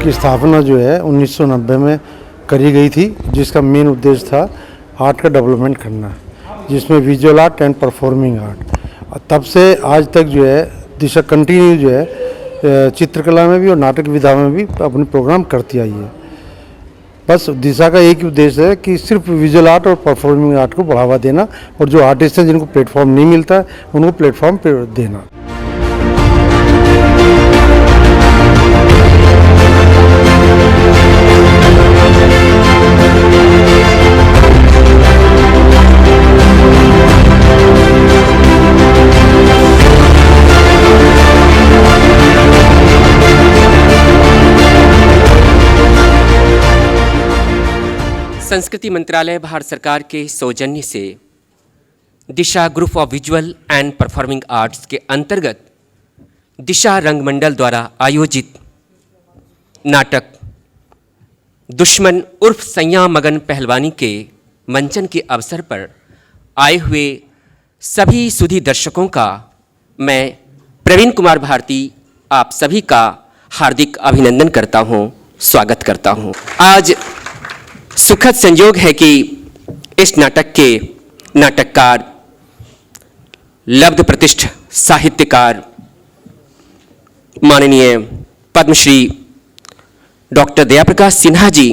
की स्थापना जो है 1990 में करी गई थी, जिसका मेन उद्देश्य था आर्ट का डेवलपमेंट करना, जिसमें visual art and performing art. और तब से आज तक जो है दिशा कंटिन्यू जो है चित्रकला में भी और नाटक विधा में भी अपने प्रोग्राम करती आई है। बस दिशा का एक ही उद्देश्य है कि सिर्फ विजुअल आर्ट और परफॉर्मिंग आर्ट को बढ़ावा देना और जो आर्टिस्ट हैं जिनको प्लेटफॉर्म नहीं मिलता है उनको प्लेटफॉर्म देना। संस्कृति मंत्रालय भारत सरकार के सौजन्य से Disha group of visual and performing arts के अंतर्गत दिशा रंगमंडल द्वारा आयोजित नाटक दुश्मन उर्फ सैया मगन पहलवानी के मंचन के अवसर पर आए हुए सभी सुधी दर्शकों का मैं प्रवीण कुमार भारती आप सभी का हार्दिक अभिनंदन करता हूं, स्वागत करता हूं। आज सुखद संयोग है कि इस नाटक के नाटककार, लब्ध प्रतिष्ठ साहित्यकार, माननीय पद्मश्री डॉक्टर दयाप्रकाश सिन्हा जी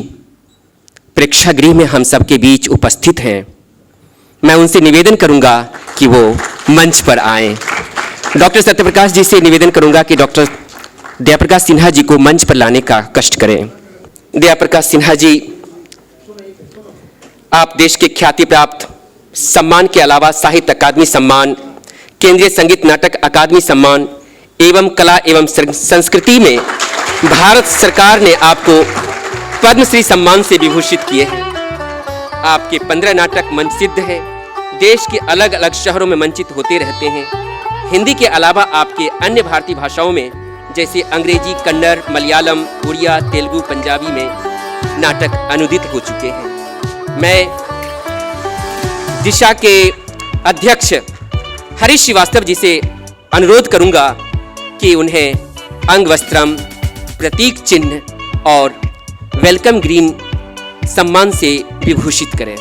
प्रेक्षागृह में हम सबके बीच उपस्थित हैं। मैं उनसे निवेदन करूंगा कि वो मंच पर आएं। डॉक्टर सत्यप्रकाश जी से निवेदन करूंगा कि डॉक्टर दयाप्रकाश सिन्हा जी को मंच पर लाने का कष्ट करें। दयाप्रकाश सिन्हा जी, आप देश के ख्याति प्राप्त सम्मान के अलावा साहित्य अकादमी सम्मान, केंद्रीय संगीत नाटक अकादमी सम्मान एवं कला एवं संस्कृति में भारत सरकार ने आपको पद्मश्री सम्मान से विभूषित किए हैं। आपके 15 नाटक मंचित हैं, देश के अलग अलग शहरों में मंचित होते रहते हैं। हिंदी के अलावा आपके अन्य भारतीय भाषाओं में जैसे अंग्रेजी, कन्नड़, मलयालम, उड़िया, तेलुगु, पंजाबी में नाटक अनुदित हो चुके हैं। मैं दिशा के अध्यक्ष हरीश श्रीवास्तव जी से अनुरोध करूंगा कि उन्हें अंगवस्त्रम, प्रतीक चिन्ह और वेलकम ग्रीन सम्मान से विभूषित करें।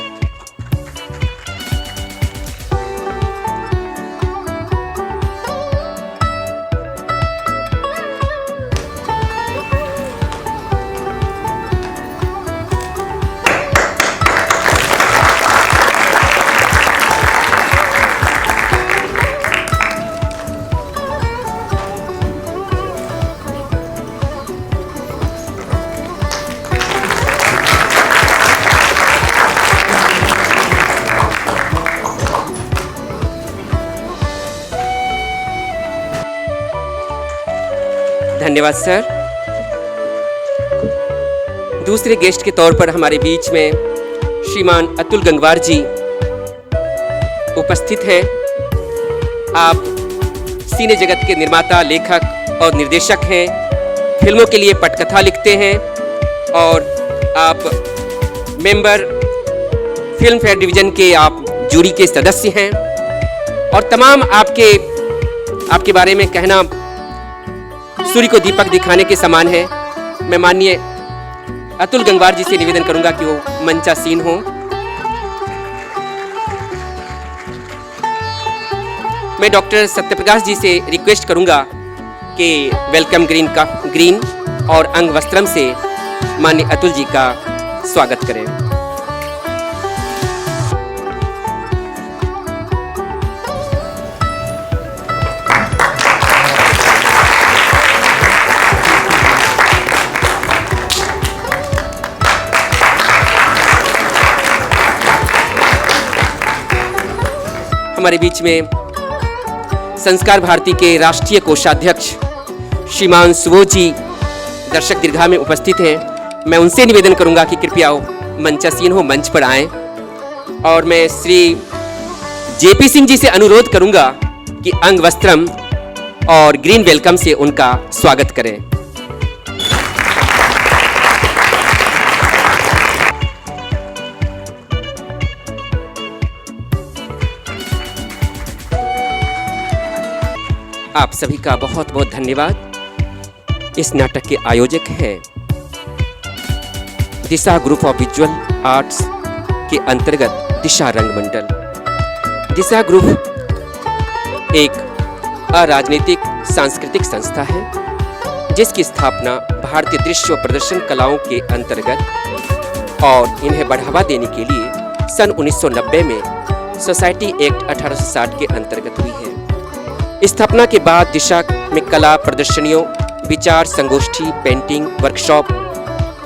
धन्यवाद सर। दूसरे गेस्ट के तौर पर हमारे बीच में श्रीमान अतुल गंगवार जी उपस्थित हैं। आप सिने जगत के निर्माता, लेखक और निर्देशक हैं। फिल्मों के लिए पटकथा लिखते हैं और आप मेंबर फिल्म फेयर डिवीजन के आप जूरी के सदस्य हैं। और तमाम आपके बारे में कहना सूर्य को दीपक दिखाने के समान है। मैं माननीय अतुल गंगवार जी से निवेदन करूंगा कि वो मंचासीन हो। मैं डॉक्टर सत्यप्रकाश जी से रिक्वेस्ट करूंगा कि वेलकम ग्रीन और अंग वस्त्रम से माननीय अतुल जी का स्वागत करें। हमारे बीच में संस्कार भारती के राष्ट्रीय कोषाध्यक्ष श्रीमान सुबोध जी दर्शक दीर्घा में उपस्थित हैं। मैं उनसे निवेदन करूंगा कि कृपया मंचासीन हो, मंच पर आएं। और मैं श्री जेपी सिंह जी से अनुरोध करूंगा कि अंग वस्त्रम और ग्रीन वेलकम से उनका स्वागत करें। आप सभी का बहुत बहुत धन्यवाद। इस नाटक के आयोजक हैं दिशा ग्रुप ऑफ विजुअल आर्ट्स के अंतर्गत दिशा रंगमंडल। दिशा ग्रुप एक अराजनीतिक सांस्कृतिक संस्था है जिसकी स्थापना भारतीय दृश्य व प्रदर्शन कलाओं के अंतर्गत और इन्हें बढ़ावा देने के लिए सन 1990 में सोसाइटी एक्ट 1860 के अंतर्गत हुई है। स्थापना के बाद दिशा में कला प्रदर्शनियों, विचार संगोष्ठी, पेंटिंग वर्कशॉप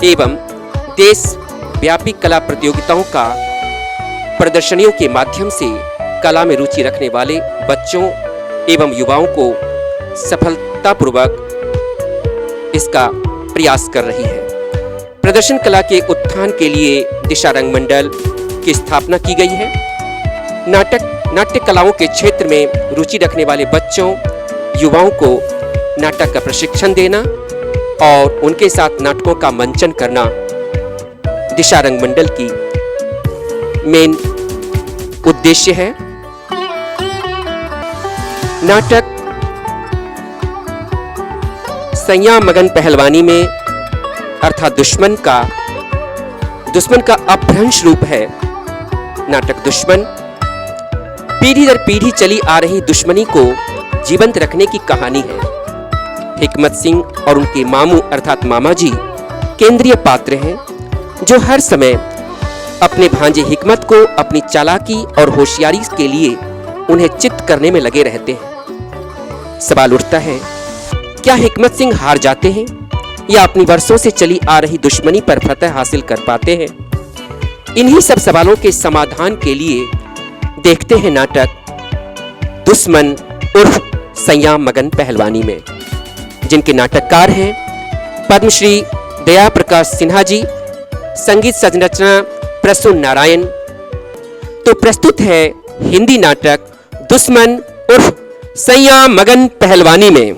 एवं देश व्यापी कला प्रतियोगिताओं का प्रदर्शनियों के माध्यम से कला में रुचि रखने वाले बच्चों एवं युवाओं को सफलतापूर्वक इसका प्रयास कर रही है। प्रदर्शन कला के उत्थान के लिए दिशा रंगमंडल की स्थापना की गई है। नाट्य कलाओं के क्षेत्र में रुचि रखने वाले बच्चों युवाओं को नाटक का प्रशिक्षण देना और उनके साथ नाटकों का मंचन करना दिशा रंगमंडल की मेन उद्देश्य है। नाटक सैया मगन पहलवानी में अर्थात दुश्मन का अपभ्रंश रूप है। नाटक दुश्मन पीढ़ी दर पीढ़ी चली आ रही दुश्मनी को जीवंत रखने की कहानी है। हिकमत सिंह और उनके मामू अर्थात मामा जी केंद्रीय पात्र हैं जो हर समय अपने भांजे हिकमत को अपनी चालाकी और होशियारी के लिए उन्हें चित्त करने में लगे रहते हैं। सवाल उठता है, क्या हिकमत सिंह हार जाते हैं या अपनी वर्षों से चली आ रही दुश्मनी पर फतह हासिल कर पाते हैं? इन्हीं सब सवालों के समाधान के लिए देखते हैं नाटक दुश्मन उर्फ सैया मगन पहलवानी में, जिनके नाटककार हैं पद्मश्री दया प्रकाश सिन्हा जी, संगीत संरचना प्रसून नारायण। तो प्रस्तुत है हिंदी नाटक दुश्मन उर्फ सैया मगन पहलवानी में।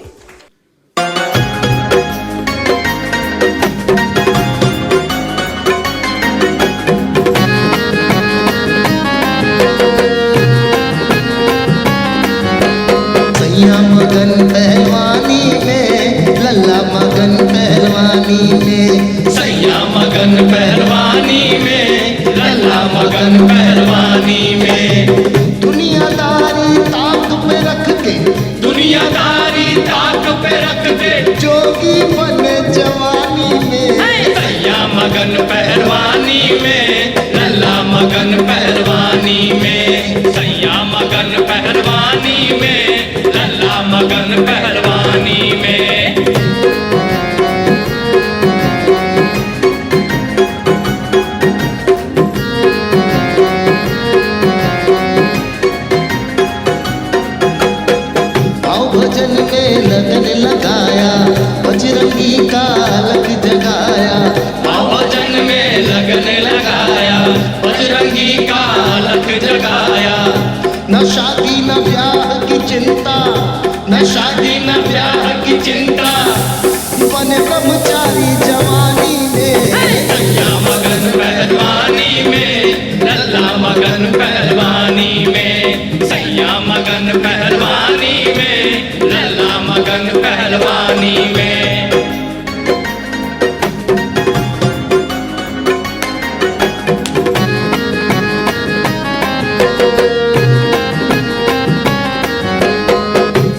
सैया मगन पहलवानी में, लल्ला मगन पहलवानी में, सैया मगन पहलवानी में, लल्ला मगन पहलवानी में। दुनियादारी ताक पे रख के, दुनियादारी ताक पे रख के, जोगी बने जवानी में। सैया मगन पहलवानी में, लल्ला मगन पहलवानी में, सैया मगन पहलवानी में, लल्ला मगन पहलवानी में। भजन में लगन लगाया, बजरंगी का अलग जगाया। भजन में लगन लगाया, बजरंगी का अलग जगाया। न शादी न ब्याह की चिंता, न शादी न ब्याह की चिंता, बने ब्रह्मचारी जवानी में। सैया मगन पहलवानी में, लल्ला मगन पहलवानी में, सैया मगन पहलवानी में, लल्ला मगन पहलवानी में।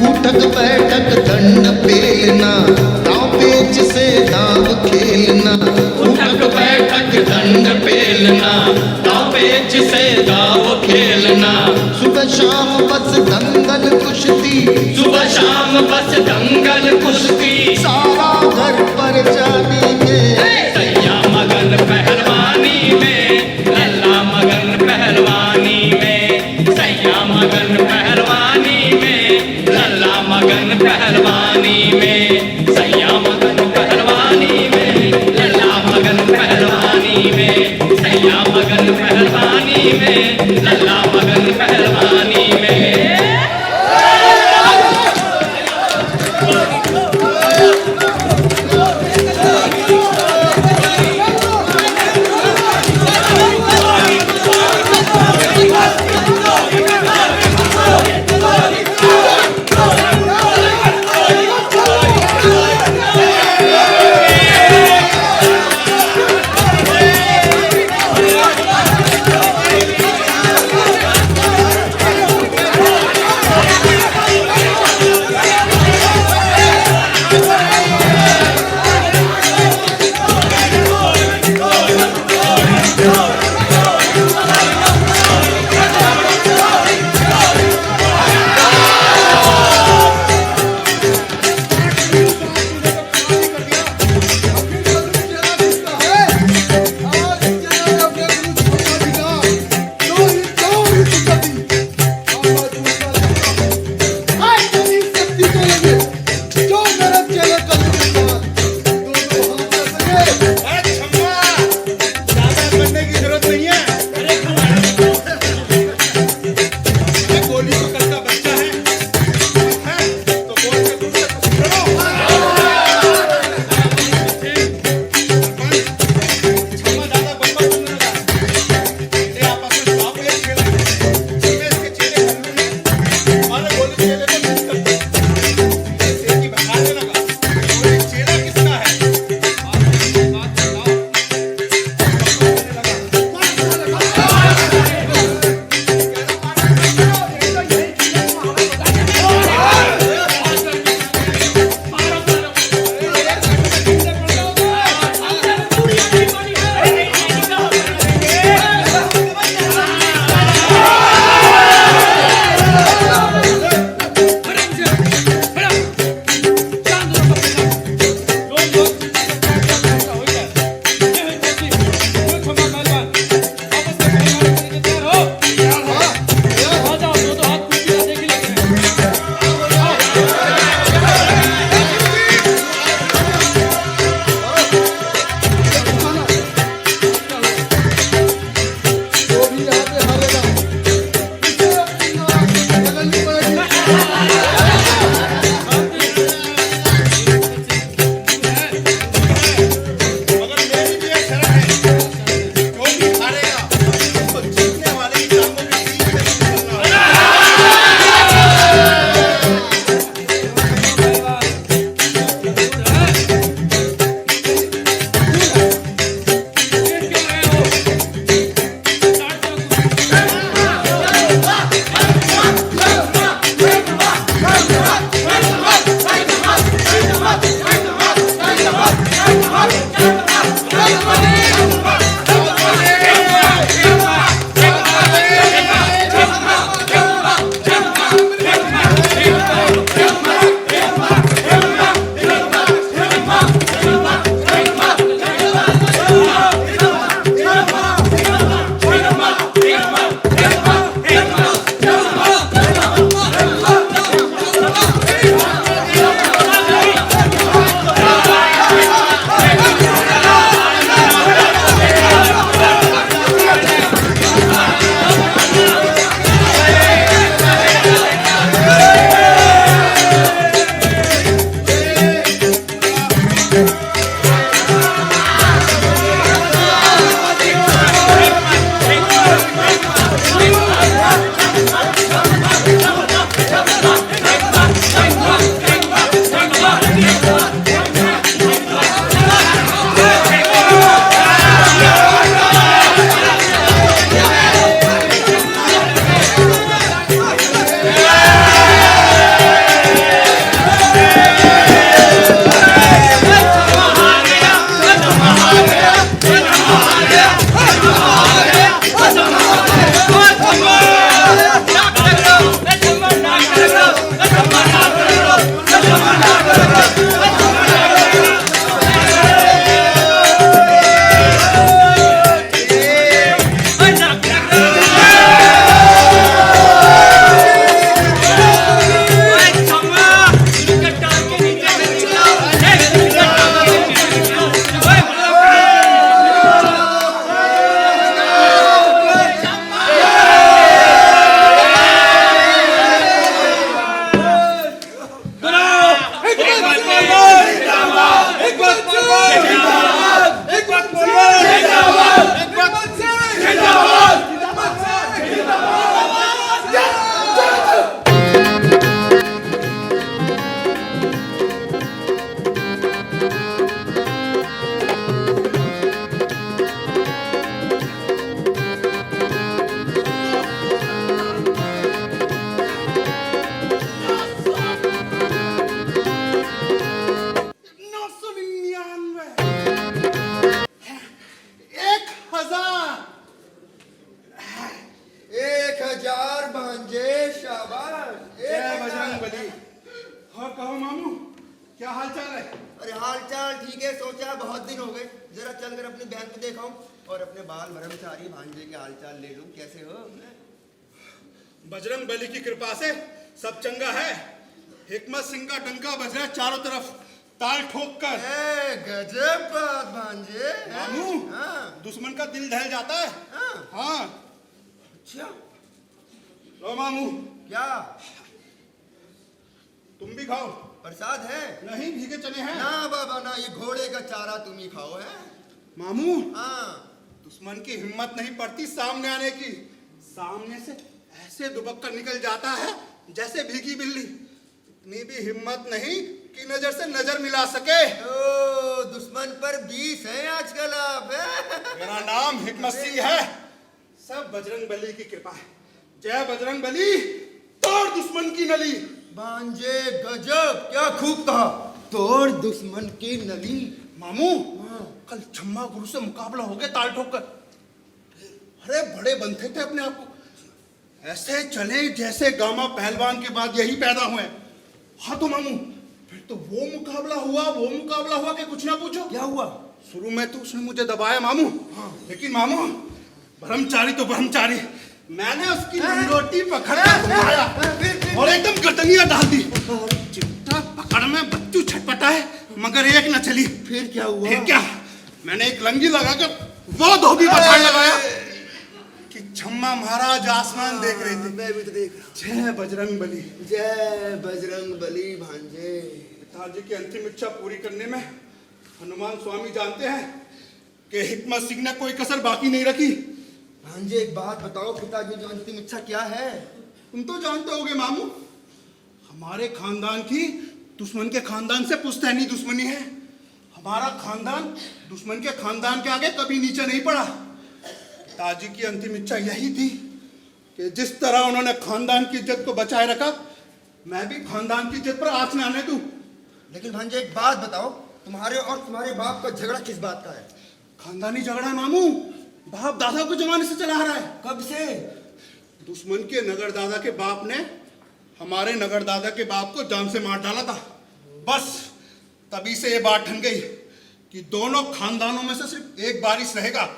उठक बैठक दंड पेलना, दांव पेच से दांव खेलना। उठक बैठक दंड पेलना, दाव पेच से दाव खेलना। सुबह शाम बस दंगल कुश्ती, सुबह शाम बस दंगल कुश्ती। सारा घर पर जानी में। सैया मगन पहलवानी में, लल्ला मगन पहलवानी में, सैया मगन पहलवानी में, लल्ला मगन पहलवानी में, सैया मगन पहलवानी में, लल्ला मगन पहलवानी में, सैया मगन पहलवानी में, लल्ला मगन पहलवानी में। एक बात बोलो। एक बात जिंदाबाद। भांजे शाबाश। जय बजरंग बली। और कहो मामू, क्या हाल चाल है? अरे हाल चाल ठीक है, सोचा बहुत दिन हो गए जरा चलकर अपनी बहन को देखाऊं और अपने बाल ब्रह्मचारी भांजे के हाल चाल ले लूं। कैसे हो? बजरंग बली की कृपा से सब चंगा है। हिकमत सिंह का डंका बज रहा है चारों तरफ, ताल ठोक कर। गजब बात भांजे। मामू, हाँ। दुश्मन का दिल दहल जाता है। हाँ। अच्छा लो मामू, क्या तुम भी खाओ। प्रसाद है? नहीं, भीगे चने हैं। ना बाबा ना, ये घोड़े का चारा तुम ही खाओ है। मामू, हाँ। दुश्मन की हिम्मत नहीं पड़ती सामने आने की। सामने से ऐसे दुबक कर निकल जाता है जैसे भीगी बिल्ली। इतनी भी हिम्मत नहीं कि नजर से नजर मिला सके। ओ, दुश्मन पर 20 है आजकल आप। मेरा नाम हिकमत सिंह है। सब बजरंग बली की कृपा है। जय बजरंग बली, तोड़ दुश्मन की नली। भांजे गजब, क्या खूब कहा, तोड़ दुश्मन की नली। मामू, कल छम्मा गुरु से मुकाबला हो गया ताल ठोक कर। अरे बड़े बनते थे अपने आप को, ऐसे चले जैसे गामा पहलवान के बाद यही पैदा हुए। हाँ तो मामू, फिर तो वो मुकाबला हुआ कि कुछ ना पूछो। क्या हुआ? शुरू में तो उसने मुझे दबाया मामू। लेकिन मामू, ब्रह्मचारी तो ब्रह्मचारी, मैंने उसकी लंगोटी पकड़ कर घुमाया और एकदम गर्दनिया डाल दी। चिट्टा पकड़ में बच्चू छटपटा है मगर एक न चली। फिर क्या हुआ? फिर क्या, मैंने एक लंगी लगाकर वो धोबी बचाने लगाया कि छम्मा महाराज आसमान देख रहे थे। मैं भी तो देख रहा जय बजरंग बली। हूं। जय बजरंग बली भांजे। पिताजी की अंतिम इच्छा पूरी करने में हनुमान स्वामी जानते हैं कि हिकमत सिंह ने कोई कसर बाकी नहीं रखी। भांजे एक बात बताओ, पिताजी की अंतिम इच्छा क्या है? तुम तो जानते होगे मामू, हमारे खानदान की दुश्मन के खानदान से पुश्तैनी दुश्मनी है। हमारा खानदान दुश्मन के खानदान के आगे कभी नीचे नहीं पड़ा। पिताजी की अंतिम इच्छा यही थी कि जिस तरह उन्होंने खानदान की इज्जत को बचाए रखा, मैं भी खानदान की इज्जत पर आंच न आने दूं। लेकिन भांजे एक बात बताओ, तुम्हारे और तुम्हारे बाप का झगड़ा किस बात का है? खानदानी झगड़ा है मामू, बाप दादा को जमाने से चला आ रहा है। कब से? दुश्मन के नगर दादा के बाप ने हमारे नगर दादा के बाप को जान से मार डाला था। बस तभी से ये बात ठन गई कि दोनों खानदानों में से सिर्फ एक वारिस रहेगा।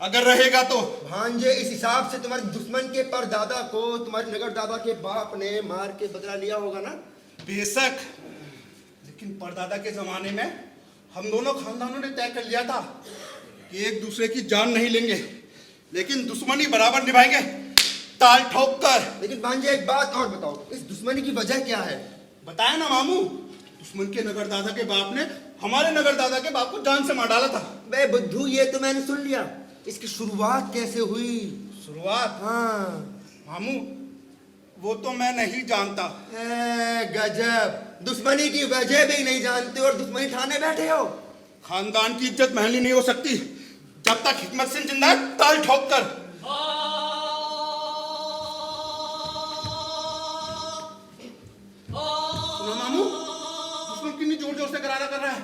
अगर रहेगा तो भांजे इस हिसाब से तुम्हारे दुश्मन के परदादा को तुम्हारे नगर दादा के बाप ने मार के बदला लिया होगा ना? बेशक, लेकिन परदादा के जमाने में हम दोनों खानदानों ने तय कर लिया था कि एक दूसरे की जान नहीं लेंगे, लेकिन दुश्मनी बराबर निभाएंगे, ताल ठोक कर। लेकिन भांजे एक बात और बताओ, इस दुश्मनी की वजह क्या है? बताया ना मामू, दुश्मन के नगर दादा के बाप ने हमारे नगर दादा के बाप को जान से मार डाला था। बे बुद्धू, ये तो मैंने सुन लिया, इसकी शुरुआत कैसे हुई? शुरुआत? हाँ मामू, वो तो मैं नहीं जानता। गजब, दुश्मनी की वजह भी नहीं जानते और दुश्मनी ठाने बैठे हो। खानदान की इज्जत महंगी नहीं हो सकती जब तक हिकमत सिंह जिंदा है। ताल ठोक कर। सुनो मामू, दुश्मन कितनी जोर जोर से करारा कर रहा है।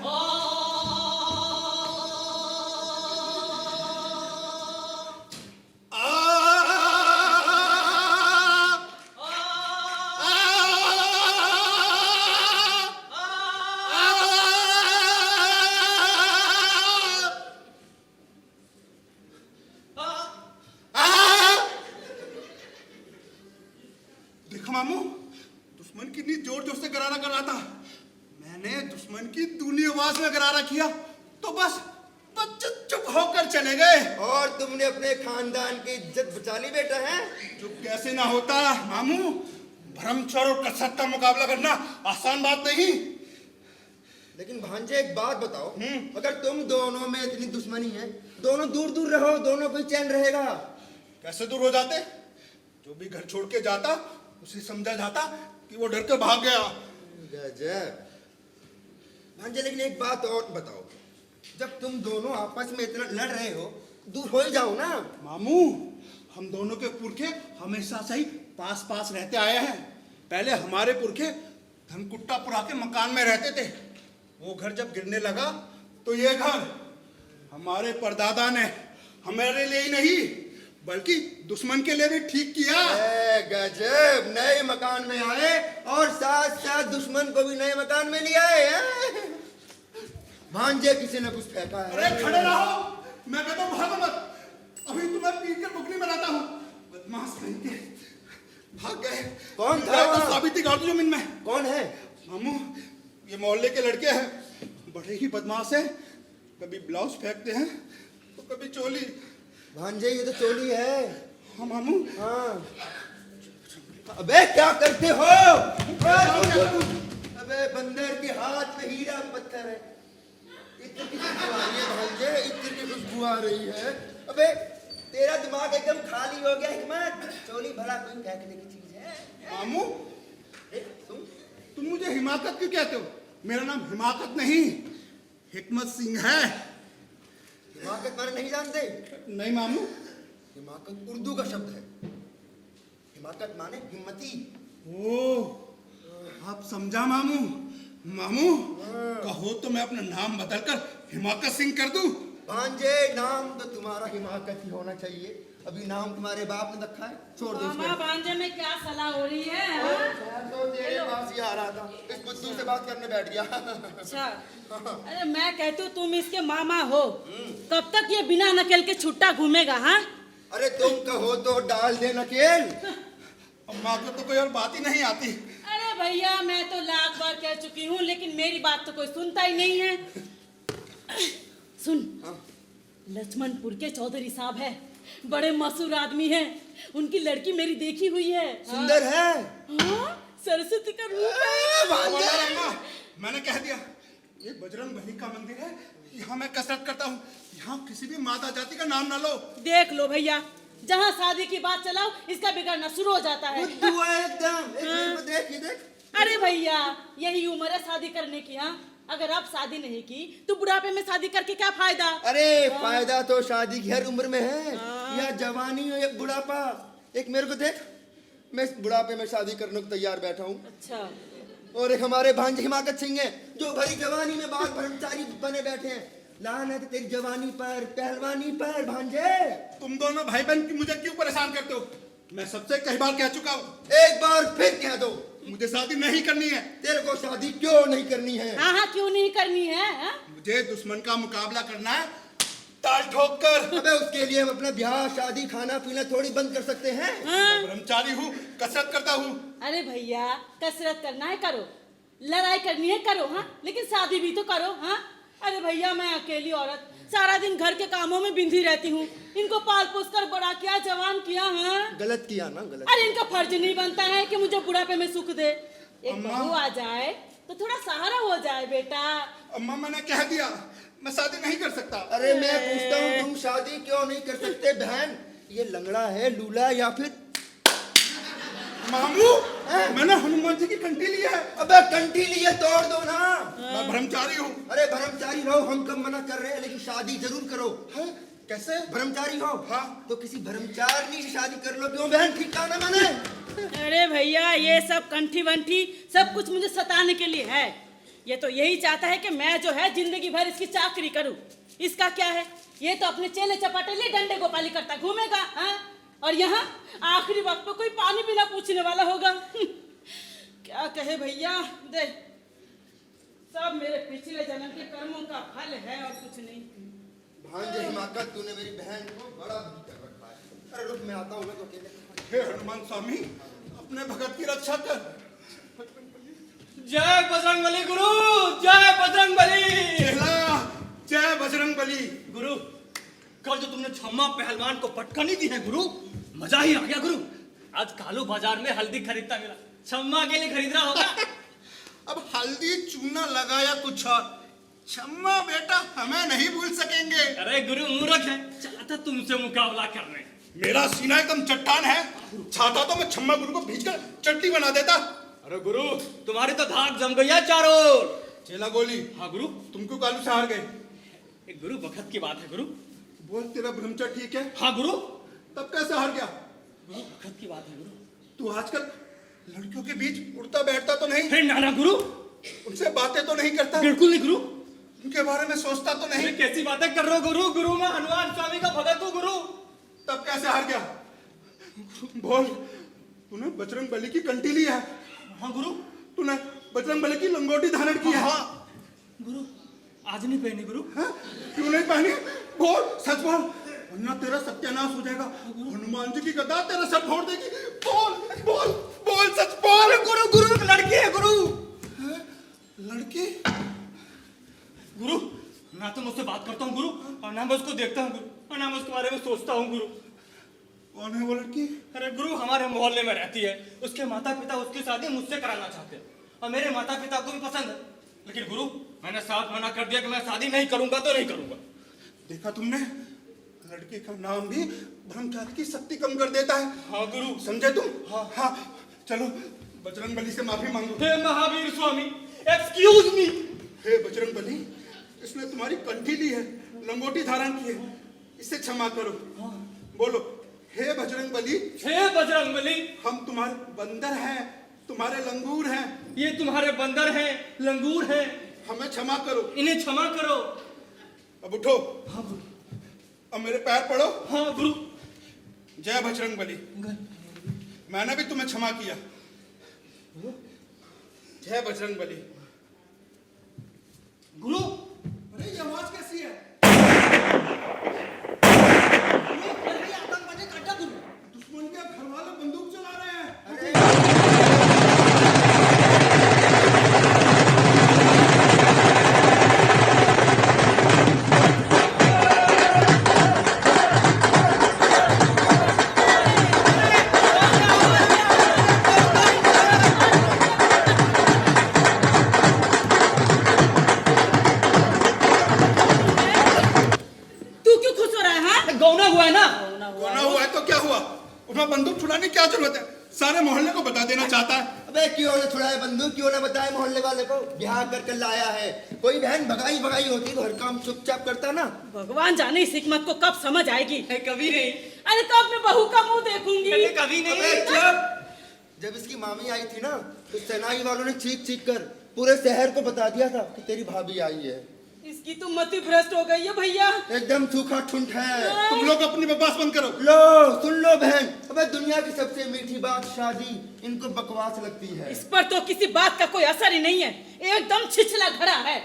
देखो मामू, दुश्मन कितनी जोर जोर से गरारा कर रहा था। मैंने दुश्मन की दूनी आवाज में गरारा किया तो बस बच्चे चुप होकर चले गए। और तुमने अपने खानदान की इज्जत बचा ली बेटा है। चुप कैसे ना होता मामू, ब्रह्मचर्य और कसरत का मुकाबला करना आसान बात नहीं। लेकिन भांजे एक बात बताओ, अगर तुम दोनों में इतनी दुश्मनी है, दोनों दूर दूर रहो, दोनों को चैन रहेगा। कैसे दूर हो जाते? जो भी घर छोड़ के जाता उसे समझा जाता कि वो डर के भाग गया। गजब। भांजे लेकिन एक बात और बताओ, जब तुम दोनों आपस में इतना लड़ रहे हो, दूर हो ही जाओ ना। मामू, हम दोनों के पुरखे हमेशा से ही पास पास रहते आए हैं। पहले हमारे पुरखे धनकुट्टापुरा के मकान में रहते थे। वो घर जब गिरने लगा तो ये घर हमारे परदादा ने हमारे लिए ही नहीं बल्कि दुश्मन के लिए भी ठीक किया। गजब, नए मकान में आए और साथ साथ दुश्मन को भी नए मकान में ले आए हैं। भांजे किसी ने कुछ फेंका है। अरे खड़े रहो, मैं कहता हूँ भागो मत, अभी तुम्हें पीट कर बुकनी बनाता हूँ। बदमाश कहीं के भाग गए। कौन था? तो साबिती कर दो जमीन में। कौन है? मामू, ये मोहल्ले के लड़के हैं, बड़े ही बदमाश हैं। कभी ब्लाउज फेंकते हैं तो कभी चोली। भांजे ये तो चोली है। हाँ मामू। हाँ। अबे क्या करते हो? अबे बंदर के हाथ में हीरा पत्थर है। इत्र की खुशबू आ रही है भांजे, इत्र की खुशबू आ रही है। अबे तेरा दिमाग एकदम खाली हो गया हिम्मत। चोली भला कोई फेंकने की चीज है? मामू, सुन, तुम मुझे हिमाकत क्यों कहते हो? मेरा नाम हिमाकत नहीं, हिकमत सिंह है। हिमाकत माने नहीं जानते? नहीं मामू। हिमाकत उर्दू का शब्द है। हिमाकत माने हिम्मती। ओह, आप समझा मामू। मामू, कहो तो मैं अपना नाम बदलकर हिमाकत सिंह कर दूं? भांजे नाम तो तुम्हारा हिमाकत ही होना चाहिए। अभी नाम तुम्हारे बाप ने रखा है, छोड़ दो मामा भांजे में क्या सलाह हो रही है? तो तेरे पास ही आ रहा था, इस बुद्धू से बात करने बैठ गया। अच्छा, अरे मैं कहती हूँ तुम इसके मामा हो, कब तक ये बिना नकेल के छुट्टा घूमेगा? हाँ, अरे तुम कहो तो डाल दे नकेल। अम्मा को तो कोई और बात ही नहीं आती। अरे भैया मैं तो लाख बार कह चुकी हूँ, लेकिन मेरी बात तो कोई सुनता ही नहीं है। सुन, लक्ष्मणपुर के चौधरी साहब है, बड़े मशहूर आदमी हैं। उनकी लड़की मेरी देखी हुई है। सुंदर है। हाँ, सरस्वती का रूप है। अम्मा, मैंने कह दिया, ये बजरंग बली का मंदिर है, यहाँ मैं कसरत करता हूँ। यहाँ किसी भी माता जाति का नाम ना लो। देख लो भैया, जहाँ शादी की बात चलाओ इसका बिगड़ना शुरू हो जाता है। बुद्धू है एकदम। एक मिनट में देख, ये देख। अरे भैया, यही उम्र है शादी करने की। हाँ, अगर आप शादी नहीं की तो बुढ़ापे में शादी करके क्या फायदा? अरे फायदा तो शादी की हर उम्र में है, या जवानी हो या बुढ़ापा। एक मेरे को देख, मैं इस बुढ़ापे में शादी करने को तैयार बैठा हूँ। अच्छा, और एक हमारे भांजे हिमाकत सिंह है, जो भरी जवानी में बाल ब्रह्मचारी बने बैठे हैं। लानत तेरी जवानी पर, पहलवानी पर भांजे। तुम दोनों भाई बहन की मुझे क्यों परेशान करते हो? मैं सबसे कई बार कह चुका हूँ। एक बार फिर कह दो, मुझे शादी नहीं करनी है। तेरे को शादी क्यों नहीं करनी है? हाँ हाँ, क्यों नहीं करनी है? हाँ? मुझे दुश्मन का मुकाबला करना है, ताल ठोक कर। अबे उसके लिए हम अपना ब्याह शादी खाना पीना थोड़ी बंद कर सकते हैं? हाँ? ब्रह्मचारी हूँ, कसरत करता हूँ। अरे भैया, कसरत करना है करो, लड़ाई करनी है करो, हाँ, लेकिन शादी भी तो करो। हाँ, अरे भैया मैं अकेली औरत सारा दिन घर के कामों में बिंधी रहती हूँ। इनको पाल पोस कर बड़ा किया, जवान किया। हाँ, गलत किया ना, गलत। अरे इनका फर्ज नहीं बनता है कि मुझे बुढ़ापे में सुख दे। एक अम्मा। बहू आ जाए तो थोड़ा सहारा हो जाए बेटा। अम्मा, मैंने कह दिया, मैं शादी नहीं कर सकता। अरे मैं पूछता हूँ, तुम शादी क्यों नहीं कर सकते बहन? ये लंगड़ा है, लूला या फिर? मामू, मैंने हनुमान जी की कंठी ली है। अबे कंठी लिए तोड़ दो ना। मैं ब्रह्मचारी हूँ। अरे ब्रह्मचारी रहो, हम कब मना कर रहे हैं, लेकिन शादी जरूर करो। है? कैसे? ब्रह्मचारी हो? हाँ। तो किसी ब्रह्मचारी से शादी कर लो। क्यों बहन, ठीक कहा ना मैंने? अरे भैया, ये सब कंठी वंठी सब कुछ मुझे सताने के लिए है। ये तो यही चाहता है कि मैं जो है जिंदगी भर इसकी चाकरी करूं। इसका क्या है, ये तो अपने चेले चपाटे लिए डंडे गोपाली करता घूमेगा। हाँ, और यहाँ आखिरी वक्त पे कोई पानी भी ना पूछने वाला होगा। क्या कहे भैया, देख सब मेरे पिछले जन्म के कर्मों का फल है और कुछ नहीं। भांजे हिमाकत, तूने मेरी बहन को बड़ा दुखी कर रखा है। अरे रुक, मैं आता हूँ, मैं तो अकेले। हे हनुमान स्वामी, अपने भगत की रक्षा कर। जय बजरंगबली गुरु, जय बजरंगबली। चेला, जय बजरंगबली। गुरु, कल जो तुमने छम्मा पहलवान को पटकनी दी है गुरु, मजा ही आ गया गुरु। आज कालू बाजार में हल्दी खरीदता मिला, छम्मा के लिए खरीद रहा होगा। अब हल्दी चूना लगाया कुछ और। छम्मा बेटा हमें नहीं भूल सकेंगे। अरे गुरु मूर्ख है, चाहता तुमसे मुकाबला करने। मेरा सीना एकदम चट्टान है, चाहता तो मैं छम्मा गुरु को भींचकर चटनी बना देता। अरे गुरु तुम्हारी तो धाक जम गई है चारों ओर। चेला गोली, हाँ गुरु। तुम क्यों कालू से हार गए? एक गुरु वक्त की बात है गुरु। बोल, तेरा ब्रह्मचर्य ठीक है? हाँ गुरु। तब कैसे हार गया? गुरु वक्त की बात है गुरु। तू आजकल लड़कियों के बीच उठता बैठता तो नहीं? हे नाना गुरु, उनसे बातें तो नहीं करता? बिल्कुल नहीं गुरु। उनके बारे में सोचता तो नहीं? अरे कैसी बातें कर रहे हो गुरु? गुरु मैं हनुमान स्वामी का भगत हूँ गुरु। तब कैसे हार गया? बोल, तूने बजरंग बली की कंठी ली है? हाँ गुरु। तूने बजरंग बली की लंगोटी धारण की है? हाँ गुरु। आज नहीं पहनी गुरु। हाँ? क्यों नहीं पहनी? बोल, सच बोल, वरना तेरा सत्यानाश हो जाएगा। हनुमान जी की गदा तेरा सर फोड़ देगी। बोल बोल बोल, सच बोल। गुरु गुरु एक लड़की है गुरु। लड़की? गुरु ना तो मुझसे बात करता हूँ गुरु, और ना मैं उसको देखता हूँ गुरु, और ना मैं उसके बारे में सोचता हूँ गुरु। कौन है वो लड़की? अरे गुरु हमारे मोहल्ले में रहती है। उसके माता पिता उसकी शादी मुझसे कराना चाहते हैं, और मेरे माता पिता को भी पसंद है। लेकिन गुरु मैंने साफ मना कर दिया कि मैं शादी नहीं करूंगा तो नहीं करूंगा। देखा तुमने, लड़की का नाम भी ब्रह्मचारी की शक्ति कम कर देता है। हाँ गुरु। समझे तुम? हाँ। हाँ, चलो बजरंग बली से माफी मांगो। हे महावीर स्वामी, एक्सक्यूज मी। हे बजरंग बली, इसने तुम्हारी कंठी ली है, लंगोटी धारण की है, इसे क्षमा करो। बोलो, हे बजरंग बली। हे बजरंग बली, हम तुम्हारे बंदर हैं, तुम्हारे लंगूर हैं, ये तुम्हारे बंदर हैं, लंगूर हैं, हमें क्षमा करो। इन्हें क्षमा करो। अब उठो। हाँ गुरु। अब मेरे पैर पड़ो। हाँ गुरु। जय बजरंग बली। मैंने भी तुम्हें क्षमा किया। जय बजरंग बली। गुरु अरे ये आवाज कैसी है? दुश्मन के घर वाले बंदूक चला रहे हैं। तू क्यों खुश हो रहा है? हाँ, गौना हुआ है ना। गोना हुआ है तो क्या हुआ? उसमें बंदूक छुड़ाने की क्या जरूरत है? सारे मोहल्ले को बता देना चाहता है। अबे क्यों ना छुड़ाए बंदूक, क्यों ना बताए मोहल्ले वाले को? ब्याह कर लाया है। कोई बहन भगाई भगाई होती तो हर काम चुपचाप करता ना। भगवान जाने इस हिकमत को कब समझ आएगी। कभी नहीं। अरे कब मैं बहू का मुंह देखूंगी। कभी अबे नहीं। चुप। जब इसकी मामी आई थी ना, तो सेनाई वालों ने चीख चीख कर पूरे शहर को बता दिया था कि तेरी भाभी आई है। इसकी तो मति भ्रष्ट हो गई है भैया। एकदम सूखा ठुंठ है। तुम लोग अपनी बकवास बंद करो। लो सुन लो बहन, अबे दुनिया की सबसे मीठी बात शादी, इनको बकवास लगती है। इस पर तो किसी बात का कोई असर ही नहीं है, एकदम छिछला घड़ा है।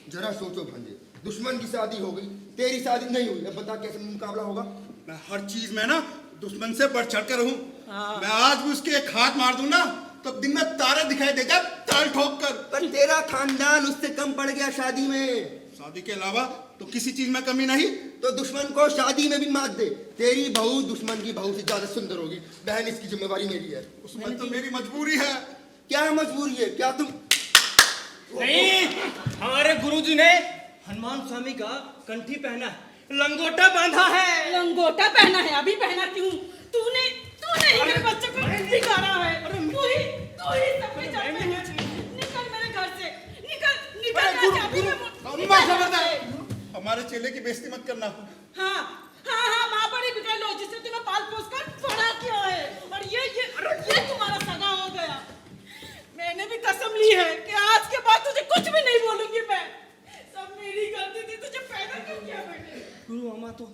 जरा सोचो भांजे, दुश्मन की शादी हो गई, तेरी शादी नहीं हुई, अब बता कैसे मुकाबला होगा? मैं हर चीज में ना दुश्मन से बढ़ चढ़ कर हूँ। हाँ। मैं आज भी उसके एक हाथ मार दूं ना, तो दिन में तारे दिखाई देगा ताल ठोक कर। पर तेरा खानदान उससे कम पड़ गया शादी में। शादी के अलावा तो किसी चीज में कमी नहीं। तो दुश्मन को शादी में भी मात दे, तेरी बहू दुश्मन की बहू से ज्यादा सुंदर होगी। बहन इसकी जिम्मेवारी मेरी है। उसमें तो मेरी मजबूरी है। क्या मजबूरी है? क्या तुम नहीं, हमारे गुरुजी ने हनुमान स्वामी का कंठी पहना है, लंगोटा बांधा है। लंगोटा पहना है, अभी पहना क्यों? तूने तूने ही मेरे बच्चे को बिगाड़ा है। तू ही सब कुछ जानता है। निकल मेरे घर से, निकल यहाँ से, अभी मैं अम्मा खबरदार, हमारे चेले की बेइज्जती मत करना। हाँ हाँ हाँ, माँ बड़ी बिगड़ लो जिससे तुम्हें पाल पोस कर बड़ा किया है, और ये तुम्हारा सगा हो गया। मैंने भी कसम ली है कि आज के बाद तुझे कुछ भी नहीं बोलूंगी मैं। सब मेरी गलती थी, तुझे पैदा क्यों किया मैंने? गुरु अम्मा तो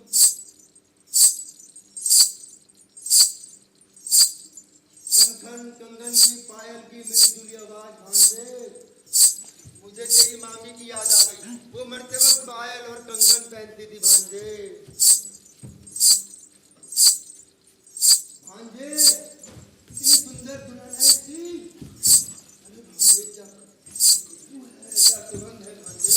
कंगन कंगन की पायल की मिली जुली आवाज भांजे, मुझे तेरी मामी की याद आ गई। वो मरते वक्त पायल और कंगन पहनती थी भांजे। भांजे इतनी सुंदर दुल्हन है इसकी। अरे भांजे क्या सुगंध है भांजे।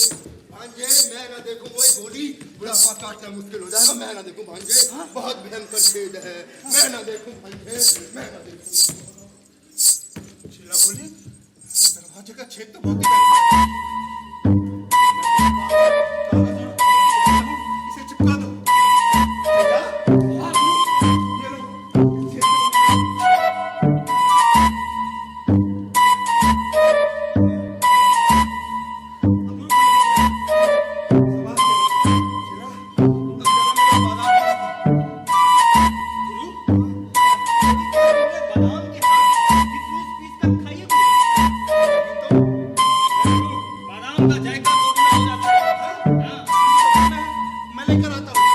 भांजे मैं ना देखूं, वही बोली बुढ़ापा काटना मुश्किल हो जाएगा। मैं ना देखूं भांजे, बहुत भयंकर छेद है। मैं ना देखूं भांजे, मैं ना देखूं। चेला बोली, दरवाजे का छेद तो बहुत ही गहरा है। इसे चिपका दो। भैया, ये लो, छेद को- बादाम के साथ किशमिश पीस कर खाइए गुरु। बादाम का जायका दोगुना हो जाता है। हाँ। मैं लेकर आता हूँ।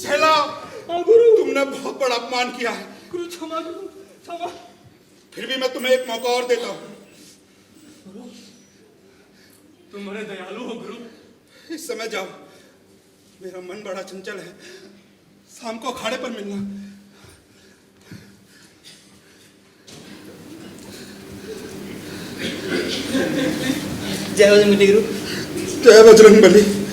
छेला, तुमने बहुत बड़ा अपमान किया है। गुरु क्षमा गुरु क्षमा। फिर भी मैं तुम्हें एक मौका और देता हूँ। तुम बड़े दयालु हो गुरु। इस समय जाओ, मेरा मन बड़ा चंचल है। शाम को अखाड़े पर मिलना। जय बजरंग गुरु। जय बजरंग बली।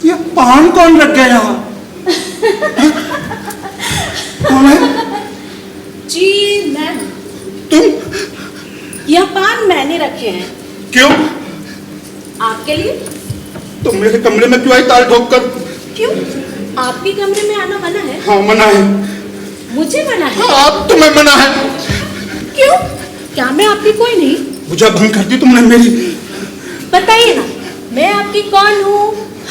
ये पान कौन रख गया यहाँ? कौन है? जी मैं तुम? यह पान मैंने रखे हैं क्यों? आपके लिए। तुम मेरे कमरे में क्यों आई ताल ठोक कर? क्यों? आपके कमरे में आना मना है? हाँ मना है। मुझे मना है? हाँ आप तुम्हें मना है। क्यों? क्या मैं आपकी कोई नहीं? बुझा भंग कर दी तुमने मेरी। बताइए ना, मैं आपकी कौन हूँ?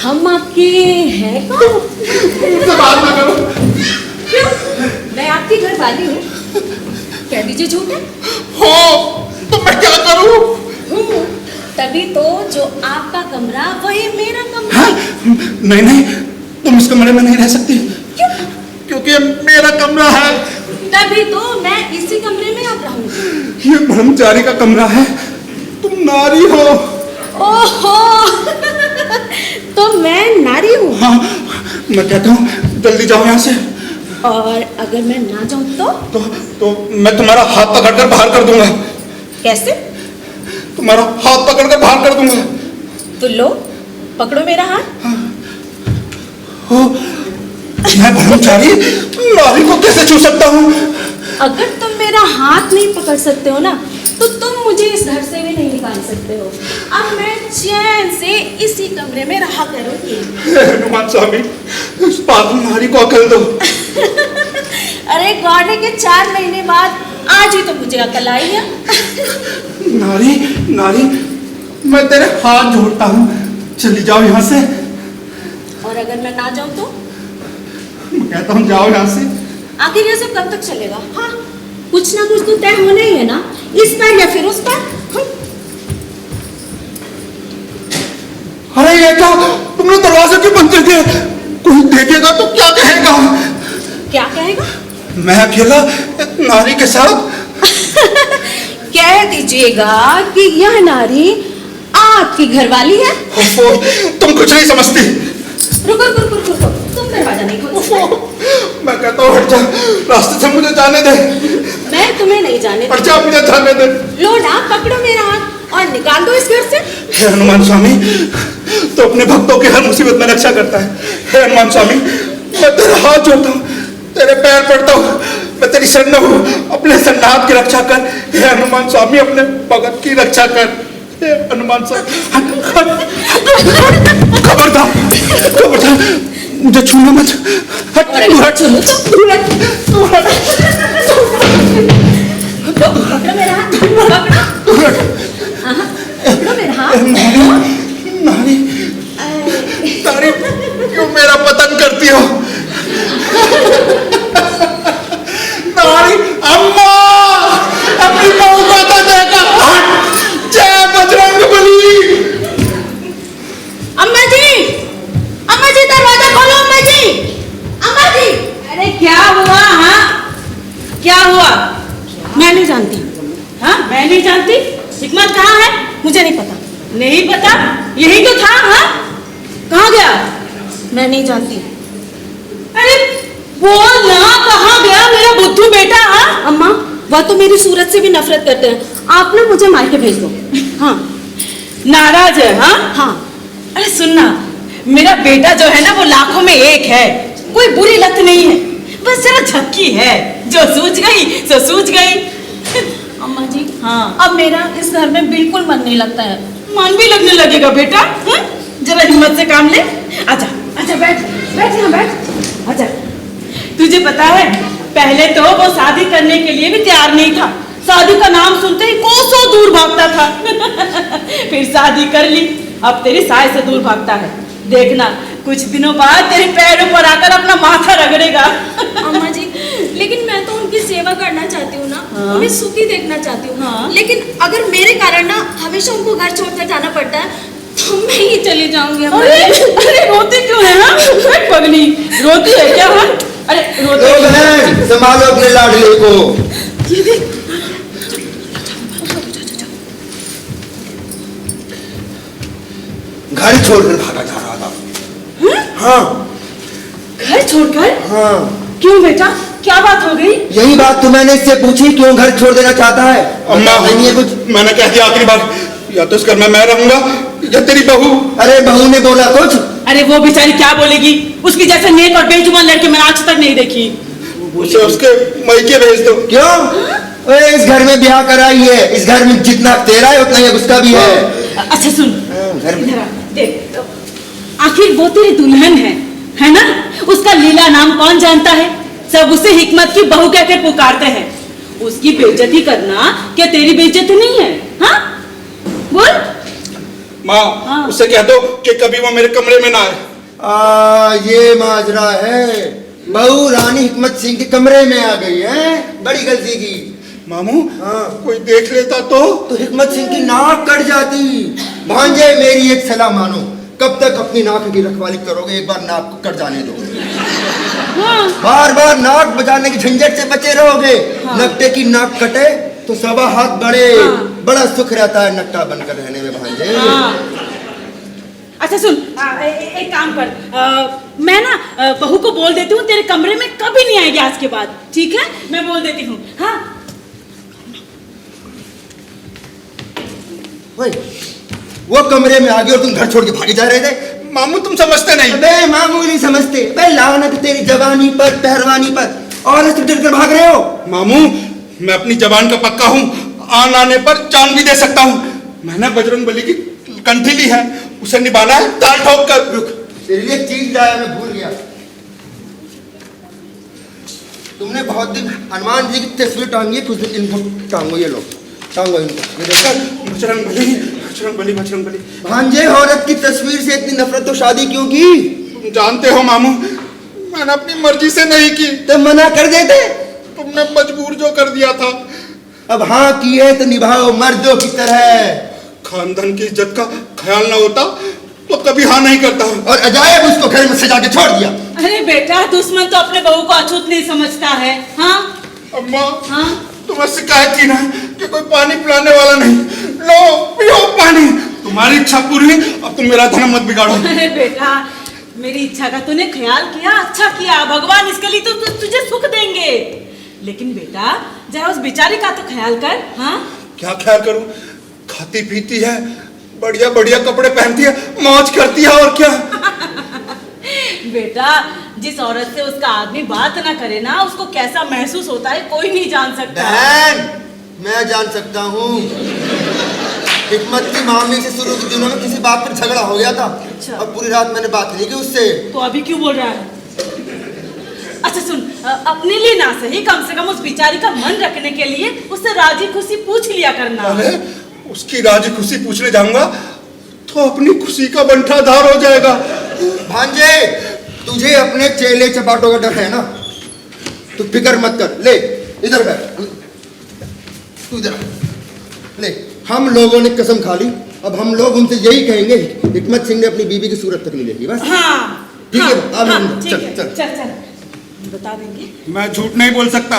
हम आपके हैं कौन? मुझसे बात ना करो। क्यों? मैं आपकी घर वाली हूँ। कह दीजिए झूठ है? हो तो मैं क्या करूँ? तभी तो जो आपका कमरा वही मेरा कमरा। हाँ? नहीं नहीं, तुम इस कमरे में नहीं रह सकती। क्यों? क्योंकि ये मेरा कमरा है। तभी तो मैं इसी कमरे में अब रहूंगी। ये ब्रह्मचारी का कमरा है, तुम नारी हो। ओहो तो मैं नारी हूँ। हाँ मैं कहता हूँ जल्दी जाओ यहाँ से। और अगर मैं ना जाऊँ तो मैं तुम्हारा हाथ पकड़कर बाहर कर दूंगा। कैसे? तुम्हारा हाथ पकड़कर बाहर कर दूंगा। तो लो पकड़ो मेरा हाथ। हो मैं ब्रह्मचारी नारी को कैसे छू सकता हूँ? अगर तुम मेरा हाथ नहीं पकड़ सकते हो ना, तो तुम मुझे इस घर से भी नहीं निकाल सकते हो। अब मैं चैन से इसी कमरे में रहा करूंगी। हनुमान स्वामी, इस पागल नारी को अकल दो। अरे गौने के 4 महीने बाद आज ही तो मुझे अकल आई है। नारी नारी, मैं तेरे हाथ जोड़ता हूँ, चली जाओ यहाँ से। और अगर मैं ना जाऊँ तो? मैं कहता हूँ जाओ यहाँ से। आखिर ये सब कब तक चलेगा? हाँ कुछ ना कुछ तो तय होना ही है ना, इस पर या फिर उस पर। अरे ये क्या, तुमने दरवाजा क्यों बंद कर दिया? कोई देखेगा तो क्या कहेगा? क्या कहेगा? मैं अकेला एक नारी के साथ। कह दीजिएगा कि यह नारी आपकी घरवाली है। तुम कुछ नहीं समझती। रुको रुको रुको रुको, तुम दरवाजा नहीं खोल। मैं कहता हूँ हट जा, रास्ते से मुझे जाने दे। मैं तुम्हें नहीं जाने हट जा, मुझे जाने दे। लो ना, पकड़ो मेरा हाथ और निकाल दो इस घर से। हे हनुमान स्वामी, तो अपने भक्तों की हर मुसीबत में रक्षा करता है। हे हनुमान स्वामी, मैं तेरा हाथ जोड़ता हूँ, तेरे पैर पड़ता हूँ, मैं तेरी शरण हूँ, अपने शरणार्थ की रक्षा कर। हे हनुमान स्वामी, अपने भगत की रक्षा कर। हे हनुमान स्वामी, खबरदार खबरदार, मुझे छूना मत। हट तू हट, तू हट, तू हट। पकड़ो मेरा हाथ, पकड़ो। तू हट। पकड़ो मेरा हाथ। नारी नारी, क्यों मेरा पतन करती हो? नारी, अम्मा, अपनी बहू को तो देखा। जय बजरंगबली। अम्मा जी दरवाजा खोलो। अम्मा जी, अम्मा जी। अरे क्या हुआ? हाँ मैं नहीं जानती। हाँ, मैं नहीं जानती। हिकमत कहाँ है? मुझे नहीं पता। नहीं पता? यही तो था। हाँ, कहाँ गया? मैं नहीं जानती। अरे बोल ना, कहाँ गया मेरा बुद्धू बेटा? हाँ अम्मा, वह तो मेरी सूरत से भी नफरत करते हैं। आप ना मुझे मायके भेज दो। हाँ, नाराज है? हाँ हाँ। अरे सुनना, मेरा बेटा जो है ना वो लाखों में एक है। कोई बुरी लत नहीं है, बस जरा झक्की है। जो सूझ गई सो सूझ गई। अम्मा जी, हाँ, अब मेरा इस घर में बिल्कुल मन नहीं लगता है। मन भी लगने लगेगा बेटा। जरा हिम्मत से काम ले। आजा आजा, बैठ बैठ यहाँ बैठ। आजा। तुझे पता है, पहले तो वो शादी करने के लिए भी तैयार नहीं था। शादी का नाम सुनते ही कोसों दूर भागता था। फिर शादी कर ली, अब तेरी साय से दूर भागता है। देखना, कुछ दिनों बाद तेरे पैरों पर आकर अपना माथा रगड़ेगा। अम्मा जी, लेकिन मैं तो उनकी सेवा करना चाहती हूँ ना। हाँ। उन्हें सुखी देखना चाहती हूँ। हाँ। लेकिन अगर मेरे कारण ना हमेशा उनको घर छोड़कर जाना पड़ता है तो मैं ही चली जाऊंगी। अम्मा अरे जी। अरे, रोती क्यों है? हाँ, पगली रोती है क्या? हाँ, अरे रोती लो बहन, संभालो अपने लाडले को। ये देख, घर छोड़कर भागा जा रहा था। हाँ घर छोड़कर? हाँ, क्यों बेटा, क्या बात हो गई? यही बात तो मैंने इससे पूछी, क्यों घर छोड़ देना चाहता है? अम्मा, नहीं है कुछ? मैंने कह दिया आखिरी बार, या तो इस घर में मैं रहूंगा या तेरी बहू। अरे बहू ने बोला कुछ? अरे वो बेचारी क्या बोलेगी? उसकी जैसे नेक और बेजुबान लड़के मैंने आज तक नहीं देखी। उसे उसके मायके भेज दो। क्यों? ओए, इस घर में ब्याह कराई है। इस घर में जितना तेरा है उतना ही उसका भी है। अच्छा सुन, घर में इधर आ, देख तो, आखिर वो तेरी दुल्हन है ना? उसका लीला नाम कौन जानता है? सब उसे हिकमत की बहू कहकर पुकारते हैं। उसकी बेइज्जती करना क्या तेरी बेइज्जती नहीं है? हाँ बोल। माँ, हाँ। उससे कह दो कि कभी वो मेरे कमरे में ना आए। ये माजरा है। बहू रानी हिकमत सिंह के कमरे में आ गई है। बड़ी गलती की। मामू, हाँ। कोई देख लेता तो हिकमत सिंह की नाक कट जाती। भांजे, मेरी एक सलाह मानो, कब तक अपनी नाक की रखवाली करोगे? एक बार नाक को कट जाने दो। हाँ। बार बार नाक बजाने की झंझट से बचे रहोगे। नकटे की नाक कटे तो सवा हाथ बढ़े। बड़ा सुख रहता है नकटा बनकर रहने में भांजे। अच्छा सुन, एक काम कर, मैं ना बहू को बोल देती हूँ तेरे कमरे में कभी नहीं आएगी आज के बाद। ठीक है, मैं बोल देती हूँ। हाँ ओए, वो कमरे में आ गई और तुम घर छोड़ के भागे जा रहे थे। मामू, तुम समझते नहीं। अबे मामू नहीं समझते। अबे लानत तेरी जवानी पर, पहलवानी पर। और इस डर कर भाग रहे हो? मामू, मैं अपनी जबान का पक्का हूँ। आन आने पर जान भी दे सकता हूँ। मैंने बजरंग बली की कंठी ली है, उसे निभाना है ताल ठोक कर। रुक, तेरे लिए एक चीज लाया, मैं भूल गया। तुमने बहुत दिन हनुमान जी की तस्वीर टांगी है, कुछ दिन इनको टांगो। ये लो, टांगो इनको। ये देखो, बजरंग बली, बजरंग बली, बजरंग बली। भांजे, औरत की तस्वीर से इतनी नफरत तो शादी क्यों की? तुम जानते हो मामू, मैंने अपनी मर्जी से नहीं की। तो मना कर देते। तुमने मजबूर जो कर दिया था। अब हाँ किए तो निभाओ मर्दों की तरह। खानदान की इज्जत का ख्याल ना होता तो कभी हाँ नहीं करता। और अजायब उसको घर में सजा के छोड़ दिया। अरे बेटा, दुश्मन तो अपने बहू को अछूत नहीं समझता है। हाँ अम्मा, हाँ, तुम्हें शिकायत की ना कि कोई पानी पिलाने वाला नहीं। लो पियो पानी। तुम्हारी इच्छा पूरी, अब तुम मेरा धर्म मत बिगाड़ो। अरे बेटा, मेरी इच्छा का तूने ख्याल किया, अच्छा किया। भगवान इसके लिए तो तुझे सुख देंगे। लेकिन बेटा, जरा उस बेचारी का तो ख्याल कर। हाँ, क्या ख्याल करूं? खाती पीती है, बढ़िया बढ़िया कपड़े पहनती है, मौज करती है, और क्या। बेटा, जिस औरत से उसका आदमी बात ना करे ना, उसको कैसा महसूस होता है कोई नहीं जान सकता। बहन, मैं जान सकता हूँ। हिकमत की मामले से शुरू के दिनों में किसी बात पर झगड़ा हो गया था। अच्छा। और पूरी रात मैंने बात नहीं की उससे। तो अभी क्यों बोल रहा है? अच्छा सुन, अपने लिए ना सही, कम से कम उस बेचारी का मन रखने के लिए उससे राजी खुशी पूछ लिया करना। अरे, उसकी राजी खुशी पूछने जाऊंगा तो अपनी खुशी का बंटाधार हो जाएगा। भांजे, तुझे अपने चेले चपाटों का डर है ना? तू फिक्र मत कर। ले इधर बैठ, तू इधर ले। हम लोगों ने कसम खा ली, अब हम लोग उनसे यही कहेंगे, हिकमत सिंह ने अपनी बीवी की सूरत तक नहीं देखी। बस हाँ ठीक है, हाँ, अब हाँ, हम- ठीक चल, है, चल। चल चल बता देंगे। मैं झूठ नहीं बोल सकता।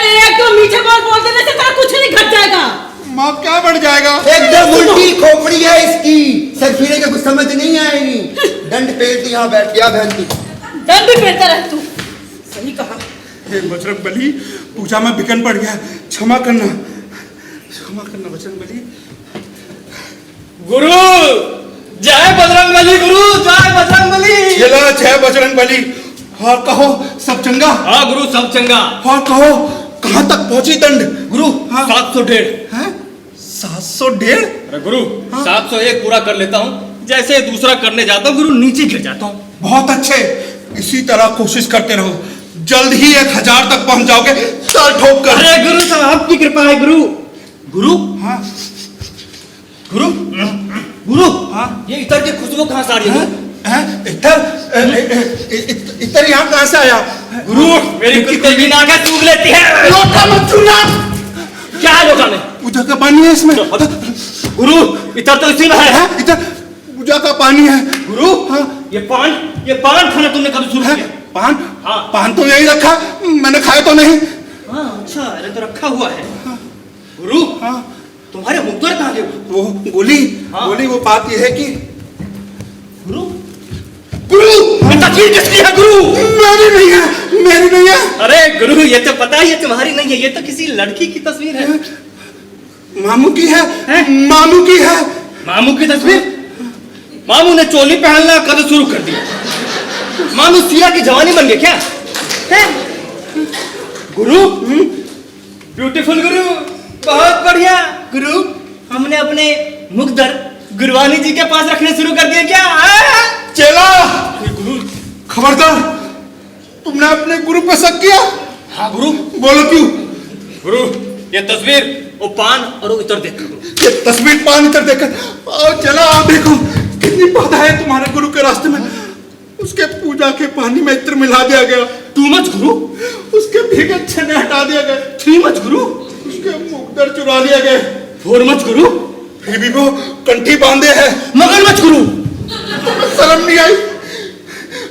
अरे एक दो मीठे बोल देने से तेरा कुछ नहीं घट जाएगा। माँ क्या बढ़ जाएगा? एकदम उल्टी खोपड़ी है इसकी, सर फिरे का कुछ समझ नहीं आएगी। दंड पेट यहाँ बैठ गया बहन की। दंड भी पेटता रह तू, सही कहा। हे बजरंग बली, पूजा में विघ्न पड़ गया, क्षमा करना बजरंग बली। गुरु जय बजरंग बली, गुरु जय बजरंग बली। चला जय बजरंग बली। और कहो सब चंगा? हाँ गुरु सब चंगा। और कहो कहाँ तक पहुंची दंड? गुरु हाँ? 701। हैं? 701? अरे गुरु हाँ? 701 पूरा कर लेता हूँ, जैसे दूसरा करने जाता हूँ गुरु नीचे गिर जाता हूँ। बहुत अच्छे, इसी तरह कोशिश करते रहो, जल्द ही 1000 तक पहुंच जाओगे। चल ठोक कर। अरे गुरु साहब आपकी कृपा है गुरु। गुरु हाँ गुरु गुरु हाँ? ये इतर की खुशबू कहाँ से आ रही है? इतर यहाँ कहाँ से आया? गुरु मेरी कुत्ते की नाक सूख लेती है। लोटा मत छूना। क्या है लोटा में? पूजा का पानी है इसमें। गुरु इतर तो इसी में है। इधर पूजा का पानी है। गुरु हाँ? ये पान खाना तुमने कब शुरू है? किया? पान? हाँ। पान तो यही रखा, मैंने खाया तो नहीं। हाँ अच्छा अरे तो रखा हुआ है। गुरु हाँ? तुम्हारे मुखद्वार कहाँ गए? वो गोली हाँ। गोली, वो बात यह है कि गुरु गुरु ये तस्वीर किसकी है गुरु? मेरी नहीं है। अरे गुरु ये तो पता है ये तुम्हारी नहीं है, ये तो किसी लड़की की तस्वीर है। मामू की है, हैं? मामू की है। मामू की तस्वीर? मामू ने चोली पहनना कब शुरू कर दिया? मामू सिया की जवानी बन गए क्या? हैं? गुरु ब्यूटीफुल गुरु, बहुत बढ़िया गुरु। हमने अपने मुखदर गुरवानी जी के पास रखने शुरू कर दिए क्या? चला गुरु खबरदार, तुमने अपने गुरु पे शक किया? हाँ गुरु। बोलो क्यों? गुरु ये तस्वीर वो पान और वो इतर देखकर। ये तस्वीर पान इतर देखकर और चला, आप देखो कितनी बाधा है तुम्हारे गुरु के रास्ते में। उसके पूजा के पानी में इत्र मिला दिया गया। टू मच गुरु। उसके भीगे छेने हटा दिया गया। 3 मच गुरु। उसके मुखदर चुरा लिया गया। 4 मच गुरु। फिर भी वो कंठी बांधे है। मगरमच्छ गुरु। तुम्हें शर्म नहीं आई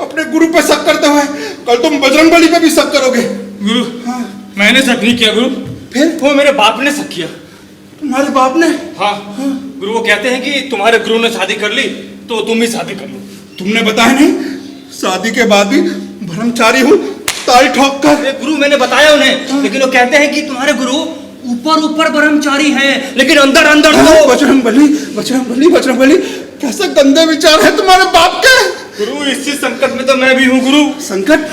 अपने गुरु पे शक करते हुए? कल तुम बजरंग बली पे भी शक करोगे। गुरु हाँ? मैंने शक नहीं किया गुरु, फिर वो मेरे बाप ने शक किया। तुम्हारे बाप ने? हाँ गुरु वो कहते हैं कि तुम्हारे गुरु ने शादी कर ली तो तुम भी शादी कर लो। तुमने बताया नहीं? शादी के बाद भी ब्रह्मचारी हूँ, ताई ठोक कर। अरे गुरु मैंने बताया उन्हें, लेकिन वो कहते हैं कि तुम्हारे गुरु ऊपर ब्रह्मचारी हैं लेकिन अंदर तो बजरंग बली, बजरंग बली, बजरंग बली, कैसे गंदे विचार है तुम्हारे बाप के। गुरु इसी संकट में तो मैं भी हूँ गुरु। संकट?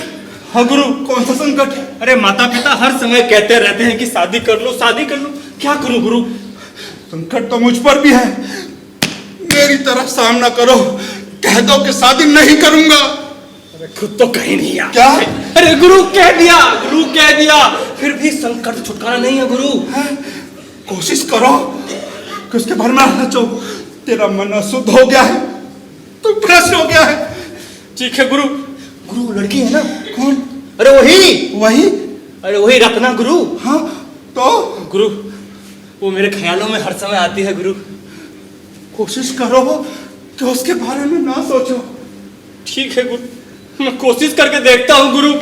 हाँ गुरु। कौन सा संकट? अरे माता पिता हर समय कहते रहते हैं कि शादी कर लो शादी कर लो, क्या करूं गुरु? संकट तो मुझ पर भी है। मेरी तरफ सामना करो, कह दो कि शादी नहीं करूंगा। अरे खुद तो कहीं नहीं यार। क्या? अरे गुरु कह दिया, गुरु कह दिया, फिर भी संकट छुटकारा नहीं है गुरु। कोशिश करो कि उसके भर में रहना चाहो। तेरा मन अशुद्ध हो गया है, तू भ्रष्ट हो गया है। ठीक है गुरु। गुरु लड़की है ना? कौन? अरे वही वही? अरे वही रत्ना गुरु। हाँ तो गुरु वो मेरे ख्यालों में हर समय आती है गुरु। कोशिश करो कि उसके बारे में ना सोचो। ठीक है गुरु, मैं कोशिश करके देखता हूँ गुरु।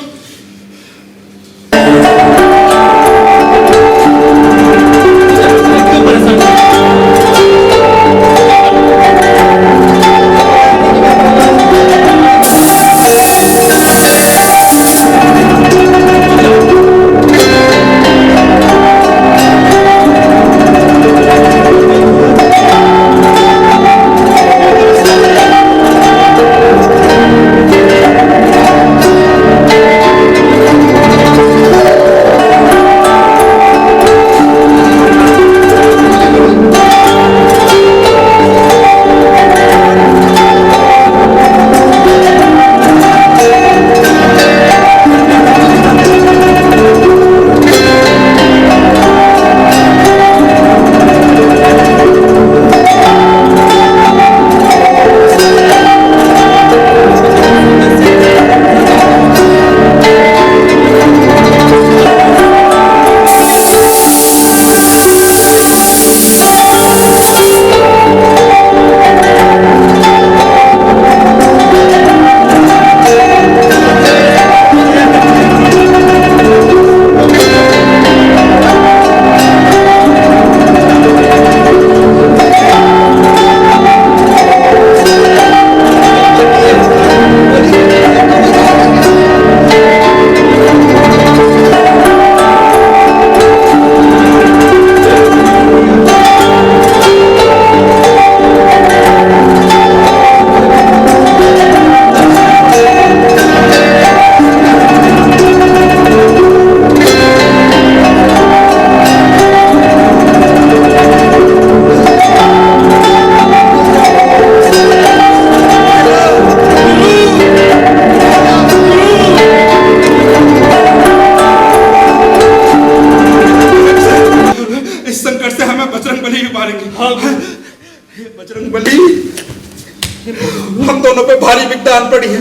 भारी विकदान पड़ी है।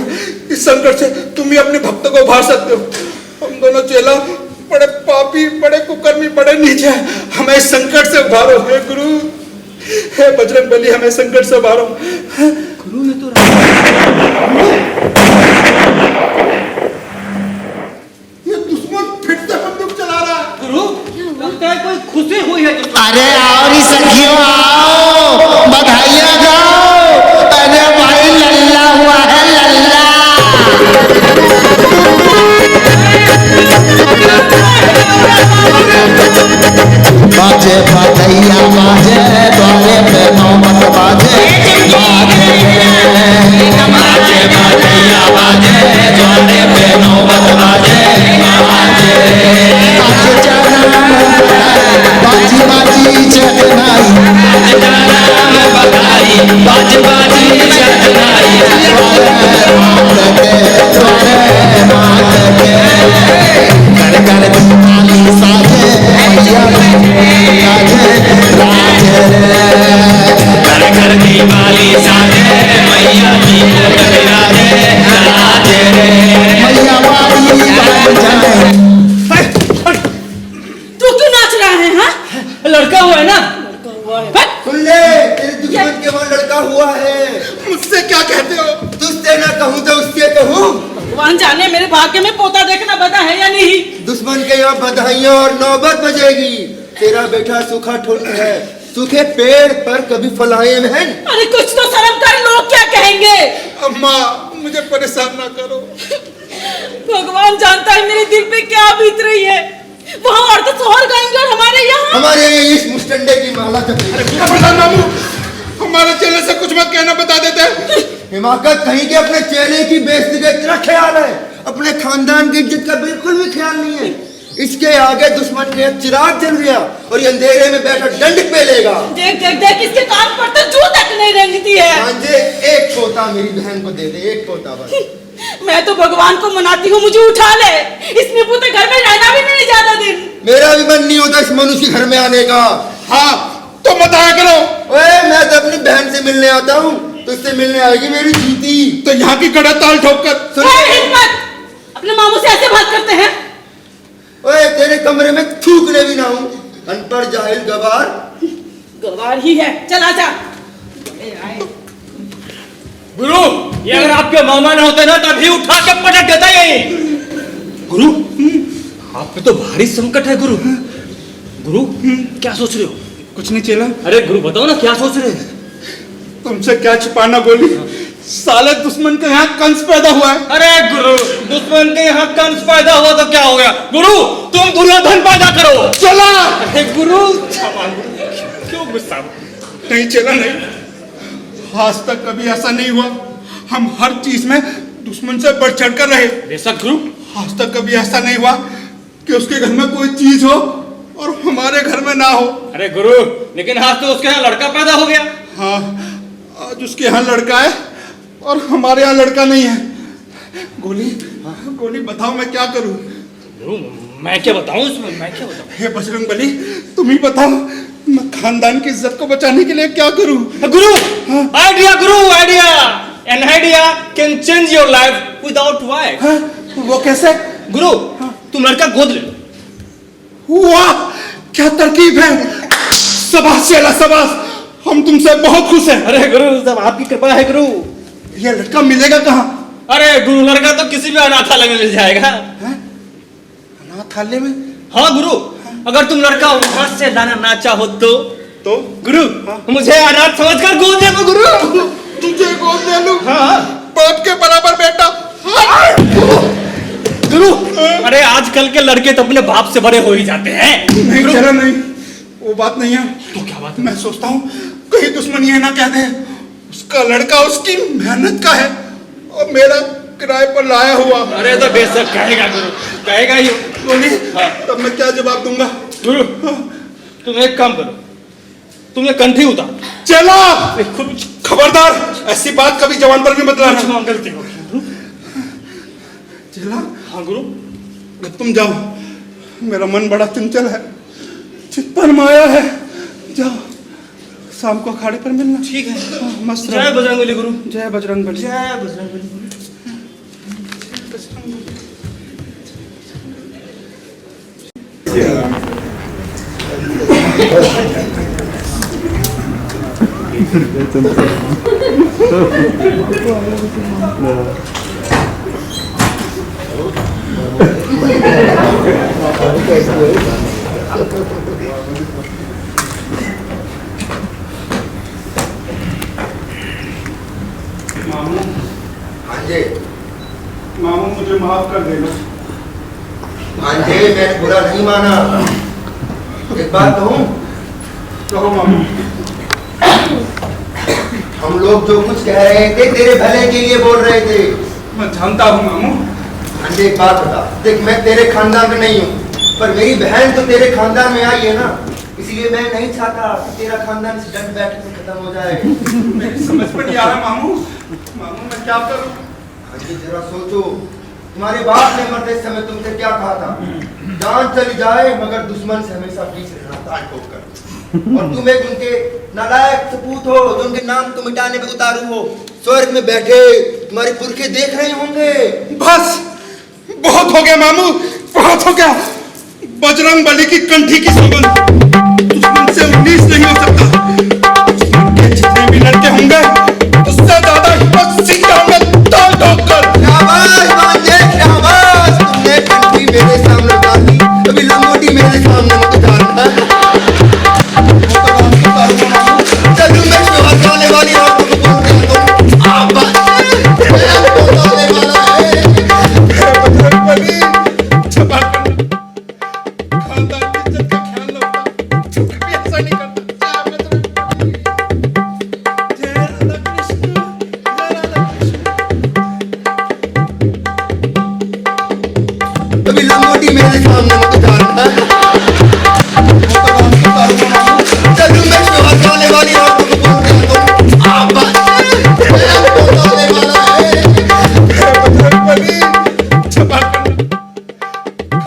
इस संकट से तुम ही अपने भक्त को उभार सकते हो। हम दोनों चेला बड़े पापी, बड़े कुकर्मी, बड़े नीचे हैं। हमें इस संकट से उभारो हे गुरु, हे बजरंग बली, हमें संकट से उभारो। गुरु ने तो ये दुश्मन फिर से बंदूक चला रहा है। गुरु लगता है कोई खुशी हुई है दुश्मन। अरे आओ नी सखियों, आओ बधाइयाँ गाओ। अरे भाई लल्ला हुआ है, लल्ला। बाजे बधैया बाजे, द्वारे पे नौबत बाजे, बाजे बाजे बधैया बाजे, द्वारे पे नौबत बाजे, बाजे आज जाना बाजी बाजी चढ़नाई, बधाई बाजी बाजी चढ़नाई, मात के द्वारे मात के कर कर दीवाली साजे, मैया राजे राजे कर कर दीवाली साजे, मैया की राजे राजे मैया वाली बन जाए। तू क्यों नाच रहा है? हाँ, लड़का हुआ है ना। सुन ले, तेरे दुश्मन के वहाँ लड़का हुआ है। मुझसे क्या कहते हो? तुझसे ना कहूँ तो उससे कहूँ। भगवान जाने मेरे भाग्य में पोता देखना बता है या नहीं। दुश्मन के यहाँ बधाइयाँ और नौबत बजेगी। तेरा बेटा सूखा ठुल्क है, सूखे पेड़ पर कभी फलाए बहन। अरे कुछ तो शर्म कर, लोग क्या कहेंगे। अम्मा मुझे परेशान ना करो। भगवान जानता है मेरे दिल पे क्या बीत रही है। वहाँ औरतें सोहर गाएंगे और हमारे यहाँ इस मुस्टंडे की माला चपेट। खबरदार मामू, हमारे चेले से कुछ मत कहना, बता देते। हिमाकत कहीं के अपने चेले की बेइज्जती का इतना ख्याल है, अपने खानदान की इज्जत का बिल्कुल भी ख्याल नहीं है। इसके आगे दुश्मन के चिराग जल गया और ये अंधेरे में बैठा दंड पे लेगा। देख देख देख, इसके कान पर तो जू तक नहीं रेंगती है। सांझे एक पोता मेरी बहन को दे दे, एक पोता बस। मैं तो भगवान को मनाती हूँ, मुझे उठा ले। इस निपु के घर में रहना भी नहीं ज्यादा दिन। मेरा भी मन नहीं होता इस मनुष्य घर में आने का। हाँ तो मत आया करो। ओए मैं तो अपनी बहन से मिलने आता हूँ, तुझसे मिलने आएगी मेरी जीती। तो यहाँ की कड़ा ताल ठोक कर हिम्मत, अपने मामू से ऐसे बात करते हैं। ओए तेरे कमरे में थूकने भी ना हूँ, अनपढ़ जाहिल गवार। गवार ही है, चल आजा। गुरु ये अगर आपके मामा ना होते ना तभी उठा के पटक देता यही। गुरु आप पे तो भारी संकट है गुरु। गुरु क्या सोच रहे हो? कुछ नहीं चेला। अरे गुरु बताओ ना क्या सोच रहे हैं? तुमसे क्या छिपाना गोली, साले दुश्मन के यहाँ कंस पैदा हुआ है। अरे गुरु दुश्मन के यहाँ कंस पैदा हुआ तो क्या हो गया? गुरु तुम दुर्योधन पैदा करो। चला। अरे गुरु क्यों गुस्सा? नहीं चला नहीं, आज तक कभी ऐसा नहीं हुआ। हम हर चीज में दुश्मन से बढ़ चढ़ कर रहे। बेशक गुरु। आज तक कभी ऐसा नहीं हुआ कि उसके घर में कोई चीज हो और हमारे घर में ना हो। अरे गुरु लेकिन आज तो उसके यहाँ लड़का पैदा हो गया। हाँ आज उसके यहाँ लड़का है और हमारे यहाँ लड़का नहीं है। गोली गोली बताओ मैं क्या करूँ? गुरु मैं क्या बताऊँ इसमें, मैं क्या बताऊँ? हे बजरंग बली तुम ही बताओ, मैं खानदान की इज्जत को बचाने के लिए क्या करूँ? गुरु idea, Guru idea. An idea can change your life without wife. हाँ, वो कैसे? गुरु तुम लड़का गोद ले लो। वाह क्या तरकीब है, शाबाश चेला शाबाश, हम तुमसे बहुत खुश हैं। अरे गुरु सब आपकी कृपा है गुरु। ये लड़का मिलेगा कहाँ? अरे गुरु लड़का तो किसी भी अनाथालय में मिल जाएगा। अनाथालय में? हाँ गुरु अगर तुम लड़का वहां से लाना ना चाहो तो गुरु मुझे अनाथ समझकर गोद ले लो गुरु। तुझे गोद ले लूं? हाँ बाप के बराबर बेटा। गुरु अरे आजकल के लड़के तो अपने बाप से बड़े हो ही जाते हैं। नहीं चला नहीं, वो बात नहीं है। तो क्या बात? मैं सोचता हूँ कहीं दुश्मन ये ना कह दे उसका लड़का उसकी मेहनत का है और मेरा किराए पर लाया हुआ। अरे तो बेशक कहेगा गुरु, कहेगा ही। बोली तब मैं क्या जवाब दूंगा? गुरु तुम एक काम करो, तुम्हें कंठी उतार। चला खबरदार, ऐसी बात कभी जवान पर भी मत लाना। गलती हो गई। चला हाँ गुरु अब तुम जाओ, मेरा मन बड़ा चंचल है, चित पर माया है। जाओ शाम को अखाड़े पर मिलना। ठीक है। मस्त जय बजरंगबली गुरु। जय बजरंगबली। जय बजरंगबली गुरु। मामू, हाँ जी मामू मुझे माफ कर देना। हाँ जी, मैंने बुरा नहीं माना। एक बात कहूँ, कहो मामू। हम लोग जो कुछ कह रहे थे तेरे भले के लिए बोल रहे थे। मैं जानता हूँ मामू। हाँ जी, एक बात बता, देख मैं तेरे खानदान में नहीं हूँ, पर मेरी बहन तो तेरे खानदान में आई है ना, इसलिए मैं नहीं चाहता कि तेरा खानदान इस डंड बैठक में खत्म हो जाए। मेरी समझ में नहीं आ रहा मामू। मामू मैं क्या करूँ? हाँ जी, जरा सोचो, तुम्हारे बाप ने मरते समय तुमसे क्या कहा था? जान चली जाए मगर दुश्मन से हमेशा पीछे रहना, तान ठोक कर। और तुम एक उनके नालायक सपूत हो जो उनके नाम को मिटाने में उतारू हो। स्वर्ग में बैठे तुम्हारे पुरखे देख रहे होंगे। बस बहुत हो गया मामू, बहुत हो गया। बजरंगबली की कंठी की सौगंध, दुश्मन से 19 नहीं हो सकता। दुश्मन के जितने भी लड़के होंगे उससे ज्यादा हिम्मत सीखे होंगे ताल ठोक कर। शाबाश भांजे, शाबाश, तुमने कंठी मेरे सामने डाली, अभी लंगोटी मेरे सामने मत डालना। चलूं मैं शोहर जाने वाली औरतों को बोल रहा हूँ, आप बोलने वाला है। बजरंगबली क्षमा करना, खानदान की इज्जत का ख्याल रखना, कभी ऐसा नहीं करता। जय राधा कृष्ण, जय राधा कृष्ण। अभी लंगोटी मेरे सामने मत डालना। चलूं मैं शोहर जाने वाली औरतों को बोल रहा हूँ, आप बोलने वाला है। बजरंगबली क्षमा करना,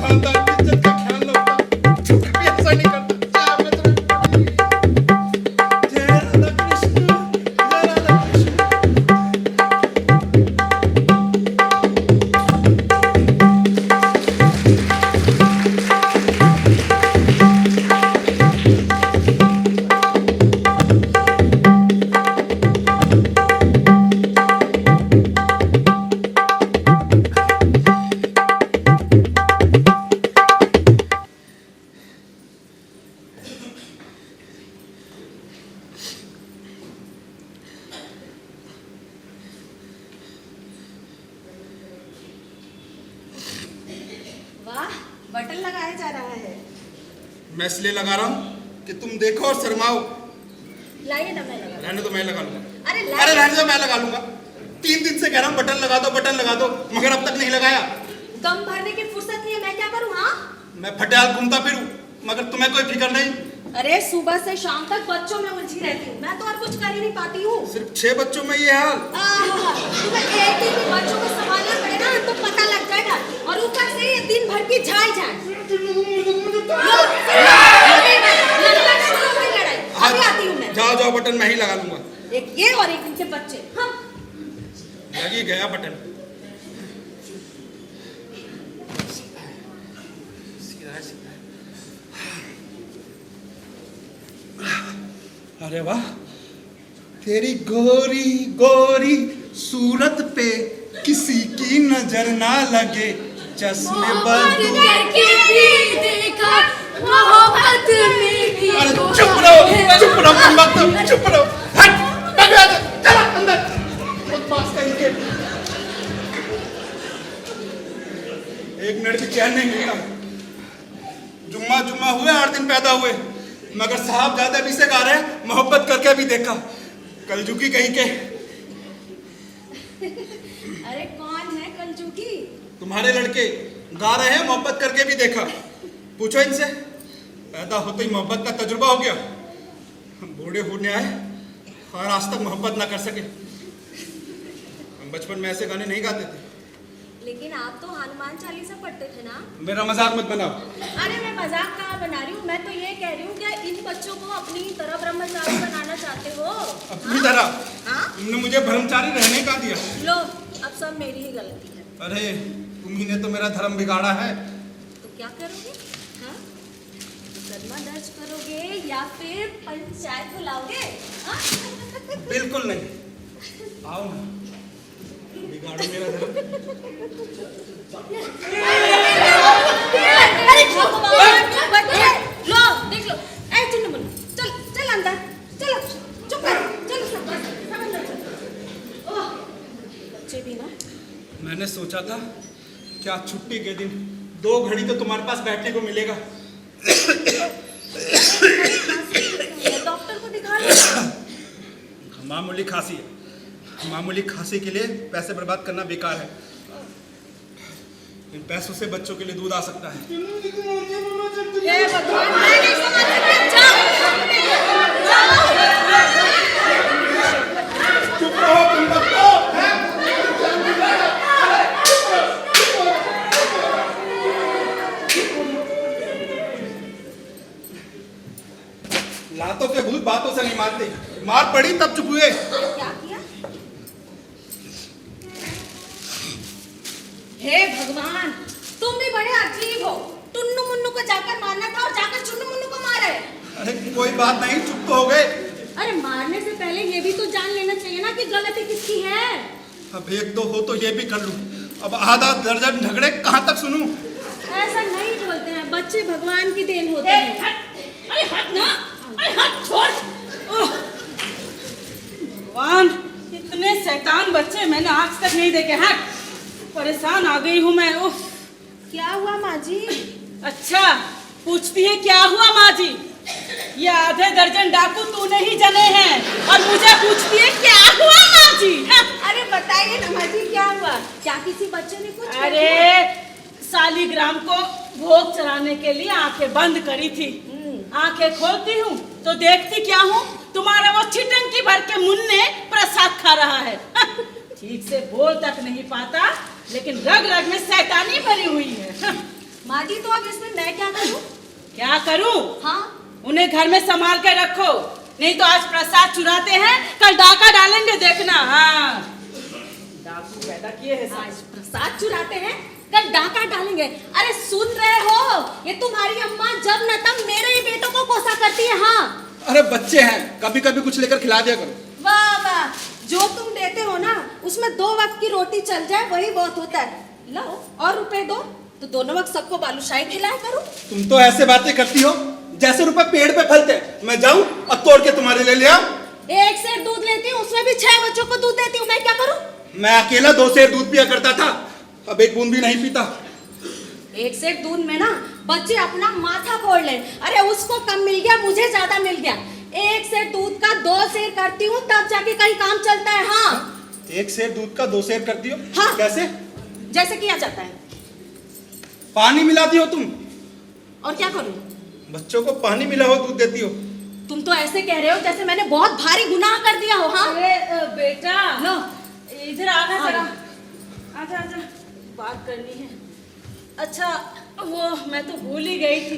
खानदान की इज्जत का ख्याल रखना, कभी ऐसा नहीं करता। जय राधा कृष्ण, जय राधा कृष्ण। वाह, बटन लगाया जा रहा है। मैं इसलिए लगा रहा हूँ कि तुम देखो और शर्माओ। लाइए ना, मैं लगा। रहने तो मैं लगा लूंगा। अरे अरे रहने तो मैं लगा लूंगा। 3 दिन से कह रहा हूँ बटन लगा दो, बटन लगा दो, मगर अब तक नहीं लगाया। दम भरने की फुर्सत नहीं है, मैं क्या करूँ? हाँ, मैं फटियाल घूमता फिरूं, मगर तुम्हें कोई फिक्र नहीं। अरे सुबह से शाम तक बच्चों में उलझी रहती हूँ, मैं तो और कुछ कर ही नहीं पाती हूँ। सिर्फ 6 बच्चों में ये हाल। तुम्हें एक ही बच्चों को संभालना पड़ेगा तो पता लग जाएगा, और ऊपर से ये दिन भर की झाई झाई। अभी आती हूँ मैं। जाओ जाओ, बटन मैं ही लगा लूंगा। एक ये और एक इनके बच्चे। हाँ, लगी गया बटन। अरे वाह, तेरी गोरी गोरी सूरत पे किसी की नजर ना लगे, चश्मे बंद। अरे चुप रहो, चुप रहो, मत चुप रहो। हट, चला अंदर। बदमाश कहीं के। एक मिनट भी चैन नहीं मिला। जुम्मा जुम्मा हुए, 8 दिन पैदा हुए, मगर साहब ज्यादा भी से गा रहे हैं, मोहब्बत करके भी देखा। कलजुगी कहीं के। अरे कौन है कलजुगी? तुम्हारे लड़के गा रहे हैं, मोहब्बत करके भी देखा। पूछो इनसे, पैदा होते ही मोहब्बत का तजुर्बा हो गया। हम बूढ़े होने आए और आज तक मोहब्बत ना कर सके। हम बचपन में ऐसे गाने नहीं गाते थे। लेकिन आप तो हनुमान चालीसा पढ़ते थे ना। मेरा मजाक मत बनाओ। अरे मैं मजाक कहाँ बना रही हूँ, मैं तो ये कह रही हूँ कि इन बच्चों को अपनी तरह ब्रह्मचारी बनाना चाहते हो। अपनी तरह? हाँ? तुमने मुझे ब्रह्मचारी रहने का दिया। लो अब सब मेरी ही गलती है। अरे तुम्ही ने तो मेरा धर्म बिगाड़ा है। तो क्या करोगे? हाँ? मुकदमा दर्ज करोगे या फिर पंचायत बुलाओगे? हाँ? बिल्कुल नहीं। आओ ना, बिगाड़ो मेरा धर्म। अरे भगवान, बच्चे लो देख लो। ऐ चिन्नू मुन्नू, चल चल अंदर, चलो चुप कर, चलो सब अंदर चलो। ओह, बच्चे भी ना। मैंने सोचा था क्या छुट्टी के दिन 2 घड़ी तो तुम्हारे पास बैठने को मिलेगा। डॉक्टर को दिखा लो। मामूली खांसी है। मामूली खांसी के लिए पैसे बर्बाद करना बेकार है। इन पैसों से बच्चों के लिए दूध आ सकता है। हे भगवान, मैं नहीं समझ सकती। जाओ। चुप रहो तुम बच्चों। लातों के भूत बातों से नहीं मारते। मार पड़ी तब चुप हुए। क्या किया? हे भगवान, तुम भी बड़े अजीब हो। टुन्नू मुन्नू को जाकर मारना था और जाकर चुन्नू मुन्नू को मारे। अरे कोई बात नहीं, चुप तो हो गए। अरे मारने से पहले ये भी तो जान लेना चाहिए ना कि गलती किसकी है। अब एक दो हो तो ये भी कर लूं। अब आधा दर्जन झगड़े कहाँ तक सुनूं? ऐसा नहीं बोलते हैं, बच्चे भगवान की देन होते हैं। अरे हट ना, अरे हट छोड़। ओह, भगवान, इतने शैतान बच्चे मैंने आज तक नहीं देखे। हट, परेशान आ गई हूँ मैं। उफ, क्या हुआ माँ जी? अच्छा पूछती है क्या हुआ माँ जी? ये आधे दर्जन डाकू तूने ही जने हैं और मुझे पूछती है क्या हुआ माँ जी? अरे बताइए ना माँ जी, क्या हुआ? क्या किसी बच्चे ने कुछ? अरे सालीग्राम को भोग चढ़ाने के लिए आंखें बंद करी थी। आंखें खोलती हूँ तो देखती क्या हूँ, तुम्हारा वो छिटंकी भर के मुन्ने प्रसाद खा रहा है। ठीक से बोल तक नहीं पाता, लेकिन रग रग में शैतानी भरी हुई है। माँ जी तो अब इसमें मैं क्या करूँ? क्या करूँ? हाँ, उन्हें घर में संभाल कर रखो, नहीं तो आज प्रसाद चुराते हैं, कल डाका डालेंगे देखना। हाँ, डाकू पैदा किए हैं आज प्रसाद चुराते हैं, कल डाका डालेंगे। अरे सुन रहे हो, ये तुम्हारी अम्मा जब न तब मेरे ही बेटों को कोसा करती है। हाँ, अरे बच्चे हैं, कभी कभी कुछ लेकर खिला दिया करो। वाह वाह, जो तुम देते हो ना उसमें 2 वक्त की रोटी चल जाए वही बहुत होता है। लो और रुपए दो तो दोनों वक्त सबको बालूशाही खिलाया करो। तुम तो ऐसे बातें करती हो जैसे रुपए पेड़ पे फलते। मैं जाऊं और तोड़ के तुम्हारे लिए ले आऊं? 1 सेर दूध लेती हूँ, उसमें भी 6 बच्चों को दूध देती हूँ, मैं क्या करूँ? मैं अकेला 2 सेर दूध पिया करता था, अब 1 बूंद भी नहीं पीता। 1 सेर दूध में ना बच्चे अपना माथा फोड़ ले। अरे उसको कम मिल गया, मुझे ज्यादा मिल गया। 1 सेर दूध का 2 सेर करती हूँ, तब जाके कहीं काम चलता है। हाँ, 1 सेर दूध का 2 सेर करती हो? हाँ। कैसे? जैसे किया जाता है। पानी मिलाती हो तुम? और क्या करूँ? बच्चों को पानी मिला हो दूध देती हो? तुम तो ऐसे कह रहे हो जैसे मैंने बहुत भारी गुनाह कर दिया हो। हाँ, अरे बेटा, लो इधर आना हाँ। जरा। आजा आजा, बात करनी है। अच्छा वो मैं तो भूल ही गई थी,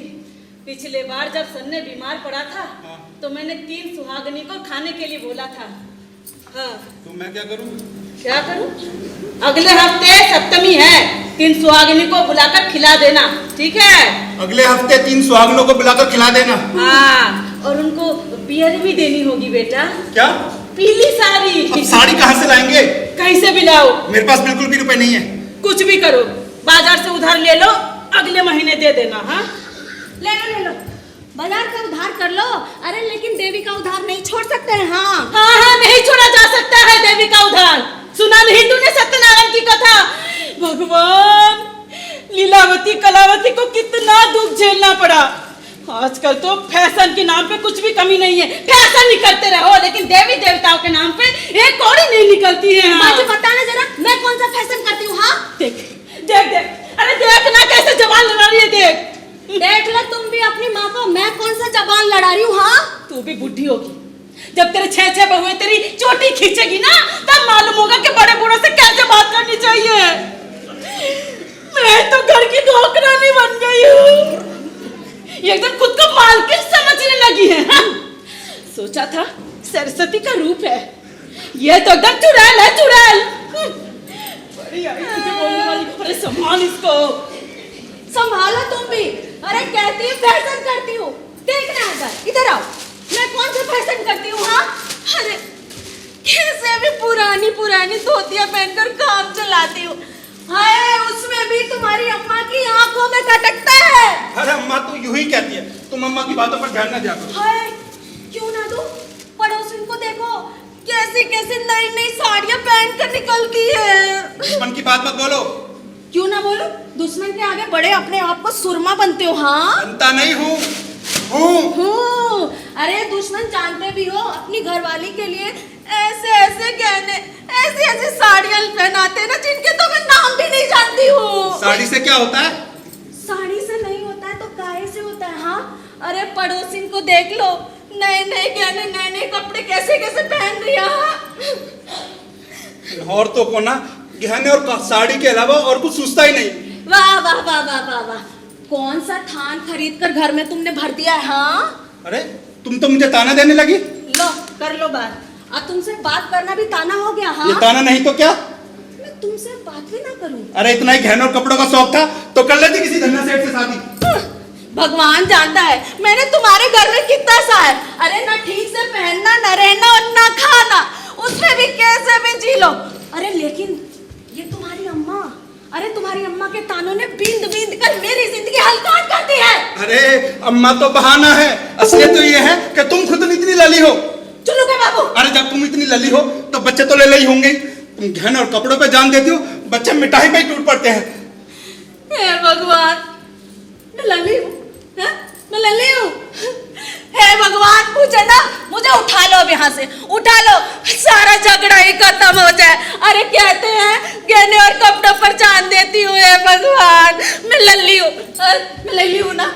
पिछले बार जब सन्ने बीमार पड़ा था तो मैंने 3 सुहागनी को खाने के लिए बोला था। हाँ, तो मैं क्या करूं? क्या करूं? अगले हफ्ते सप्तमी है, 3 सुहागनी को बुलाकर खिला देना, ठीक है? अगले हफ्ते 3 सुहागनों को बुलाकर खिला देना। हाँ, और उनको बियर भी देनी होगी बेटा। क्या? पीली साड़ी। अब साड़ी कहाँ से लाएंगे? कहीं से भी लाओ। मेरे पास बिल्कुल भी रुपए नहीं है। कुछ भी करो, बाजार से उधार ले लो, अगले महीने दे देना। हाँ, ले लो, बाजार का उधार कर लो। अरे लेकिन देवी का उधार नहीं छोड़ सकते हैं। हाँ हाँ हाँ, नहीं छोड़ा जा सकता है देवी का उधार। सुना नहीं तूने सत्यनारायण की कथा? भगवान, लीलावती कलावती को कितना दुख झेलना पड़ा। आजकल तो फैशन के नाम पे कुछ भी कमी नहीं है, फैशन ही करते रहो, लेकिन देवी देवताओं के नाम पे एक कौड़ी नहीं निकलती है। हाँ। मुझे बताना जरा, मैं कौन सा फैशन करती हूँ? हाँ, देख देख देख, अरे देखना कैसे जबान लड़ा रही है, देख देख लो तुम भी अपनी माँ को, मैं कौन सा जबान लड़ा रही हूँ? हाँ, तू भी बुढ़ी होगी, जब तेरे 6 बहुएं तेरी चोटी खींचेगी ना, तब मालूम होगा कि बड़े बूढ़ों से कैसे बात करनी चाहिए। ये एकदम खुद को मालकिन समझने लगी है, हाँ? सोचा था सरस्वती का रूप है, ये तो एकदम चुड़ैल है, चुड़ैल। बड़ी आई तुझे बोलने वाली, अरे संभाल इसको। संभालो तुम भी। अरे कहती हूँ फैशन करती हूँ, देखना इधर आओ, मैं कौन सा फैशन करती हूँ? हाँ, अरे कैसे भी पुरानी पुरानी धोतियां पहनकर काम चलाती हूँ। हाय, उसमें भी तुम्हारी अम्मा की आंखों में खटकता है। अरे अम्मा तो यूं ही कहती है, तुम अम्मा की बातों पर ध्यान न दिया करो। हाय, क्यों ना दूं? पड़ोसिन को देखो कैसी कैसी नई नई साड़ियां पहन कर निकलती है। दुश्मन की बात मत बोलो। क्यों ना बोलो? दुश्मन के आगे बड़े अपने आप को सुरमा बनते हो। हाँ, बनता नहीं हूँ। अरे दुश्मन जानते भी हो अपनी घरवाली के लिए ऐसे ऐसे गहने, ऐसी ऐसी साड़ियां पहनाते हैं ना, जिनके तो मैं नाम भी नहीं जानती हूँ। साड़ी से क्या होता है? साड़ी से नहीं होता है तो काहे से होता है? हाँ, अरे पड़ोसिन को देख लो, नए नए गहने, नए नए कपड़े कैसे कैसे पहन रही है। औरतों को ना गहने और साड़ी के अलावा और कुछ सूझता ही नहीं। वाह वाह वाह वाह वाह वाह, कौन सा थान खरीद कर घर में तुमने भर दिया है? हाँ, अरे तुम तो मुझे ताना देने लगी। लो कर लो बात। अब तुमसे बात करना भी ताना हो गया। हाँ, ये ताना नहीं तो क्या? मैं तुमसे बात भी ना करूं? अरे इतना ही गहनों और कपड़ों का शौक था तो कर लेती किसी धन्ना सेठ से शादी। भगवान जानता है मैंने तुम्हारे घर में कितना सा है। अरे ना ठीक से पहनना, ना रहना और ना खाना, उसमें भी कैसे भी जी लो। अरे लेकिन ये तुम्हारी अम्मा, अरे तुम्हारी अम्मा के तानों ने बींद बींद कर मेरी जिंदगी हलकान कर दी है। अरे अम्मा तो बहाना है, असलियत तो ये है कि तुम खुद इतनी लली हो। चलो के बाबू। अरे जब तुम इतनी लली हो तो बच्चे तो ले ही होंगे। तुम गहने और कपड़ों पे जान देती हो, बच्चे मिठाई पे ही टूट पड़ते हैं। हे भगवान, मैं लली हूँ, मैं लली हूँ। हे भगवान, मुझे उठा लो अब यहाँ से, उठा लो, सारा झगड़ा ही खत्म हो जाए। अरे कहते हैं गहने और कपड़ों पर जान देती हूँ। हे भगवान, मैं लल्ली हूँ, मैं लल्ली हूँ ना।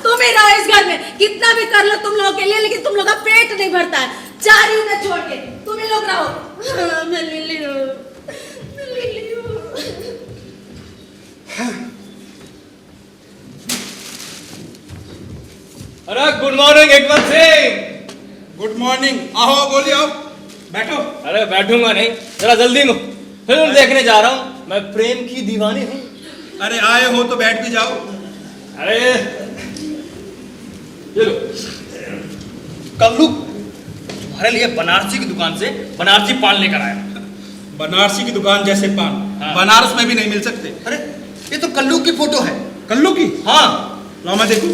तुम ही रहो इस घर में, कितना भी कर लो तुम लोगों के लिए, लेकिन तुम लोग का पेट नहीं भरता है। जा रही हूँ मैं छोड़ के, तुम ही लोग रहो। मैं लल्ली हूँ, मैं लल्ली हूँ। अरे गुड मॉर्निंग हिकमत सिंह। Good morning. आओ बोलिए, आओ बैठो। अरे बैठूंगा नहीं, जरा जल्दी में फिल्म देखने जा रहा हूँ, मैं प्रेम की दीवानी हूँ। अरे आए हो तो बैठ भी जाओ। अरे ये लो, कल्लू तुम्हारे लिए बनारसी की दुकान से बनारसी पान लेकर आया। बनारसी की दुकान जैसे पान हाँ। बनारस में भी नहीं मिल सकते। अरे ये तो कल्लू की फोटो है। कल्लू की? हाँ, लो मैं देखूं।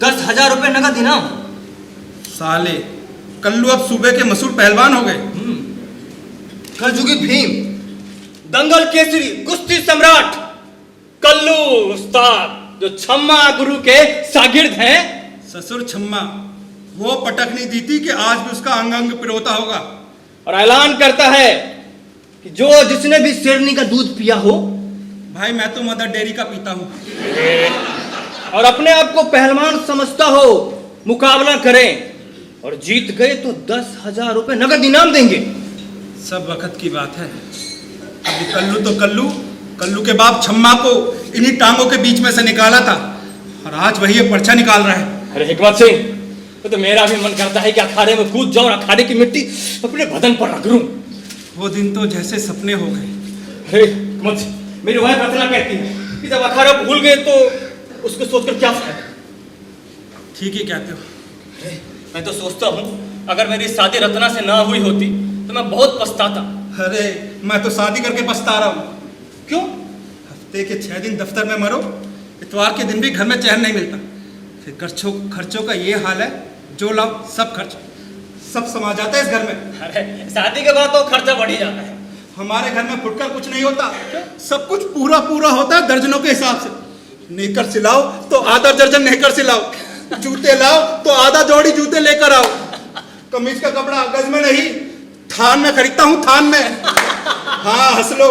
10,000 रुपए नगद इनाम। साले कल्लू अब सूबे के मशहूर पहलवान हो गए। कलजुगी भीम, दंगल केसरी, कुश्ती सम्राट कल्लू उस्ताद, जो छम्मा गुरु के शागिर्द हैं। ससुर छम्मा, वो पटक नहीं दी थी कि आज भी उसका अंग अंग पिरोता होगा। और ऐलान करता है कि जो जिसने भी शेरनी का दूध पिया हो, भाई मैं तो मदर डेयरी का पीता हूँ। और अपने आप को पहलवान समझता हो, मुकाबला करें और जीत गए तो 10,000 रुपए नगद इनाम देंगे। सब वक्त की बात है। अभी कल्लू तो कल्लू के बाप छम्मा को इन्हीं टांगों के बीच में से निकाला था और आज वही ये पर्चा निकाल रहा है। अरे हिकमत सिंह, तो मेरा भी मन करता है कि अखाड़े में कूद जाऊं, अखाड़े की मिट्टी अपने बदन पर रगड़ूं। वो दिन तो जैसे सपने हो गए। अरे हिकमत सिंह, मेरी वाइफ रत्ना कहती है कि जब अखाड़ा भूल गए तो उसको सोचकर क्या फायदा। ठीक ही कहते हो। मैं तो सोचता हूँ अगर मेरी शादी रत्ना से ना हुई होती तो मैं बहुत पछताता। अरे मैं तो शादी करके पछता रहा हूँ। क्यों? हफ्ते के 6 दिन दफ्तर में मरो, इतवार के दिन भी घर में चैन नहीं मिलता। फिर खर्चों का ये हाल है, जो लाओ सब खर्च, सब समा जाता है इस घर में। अरे शादी के बाद तो खर्चा बढ़ ही जाता है। हमारे घर में फुटकर कुछ नहीं होता, सब कुछ पूरा पूरा होता है दर्जनों के हिसाब से। नेकर सिलाओ तो आधा दर्जन नेकर सिलाओ, जूते लाओ तो आधा जोड़ी जूते लेकर आओ। कमीज का कपड़ा गज में नहीं, थान में खरीदता हूँ, थान में। हाँ हंस लो,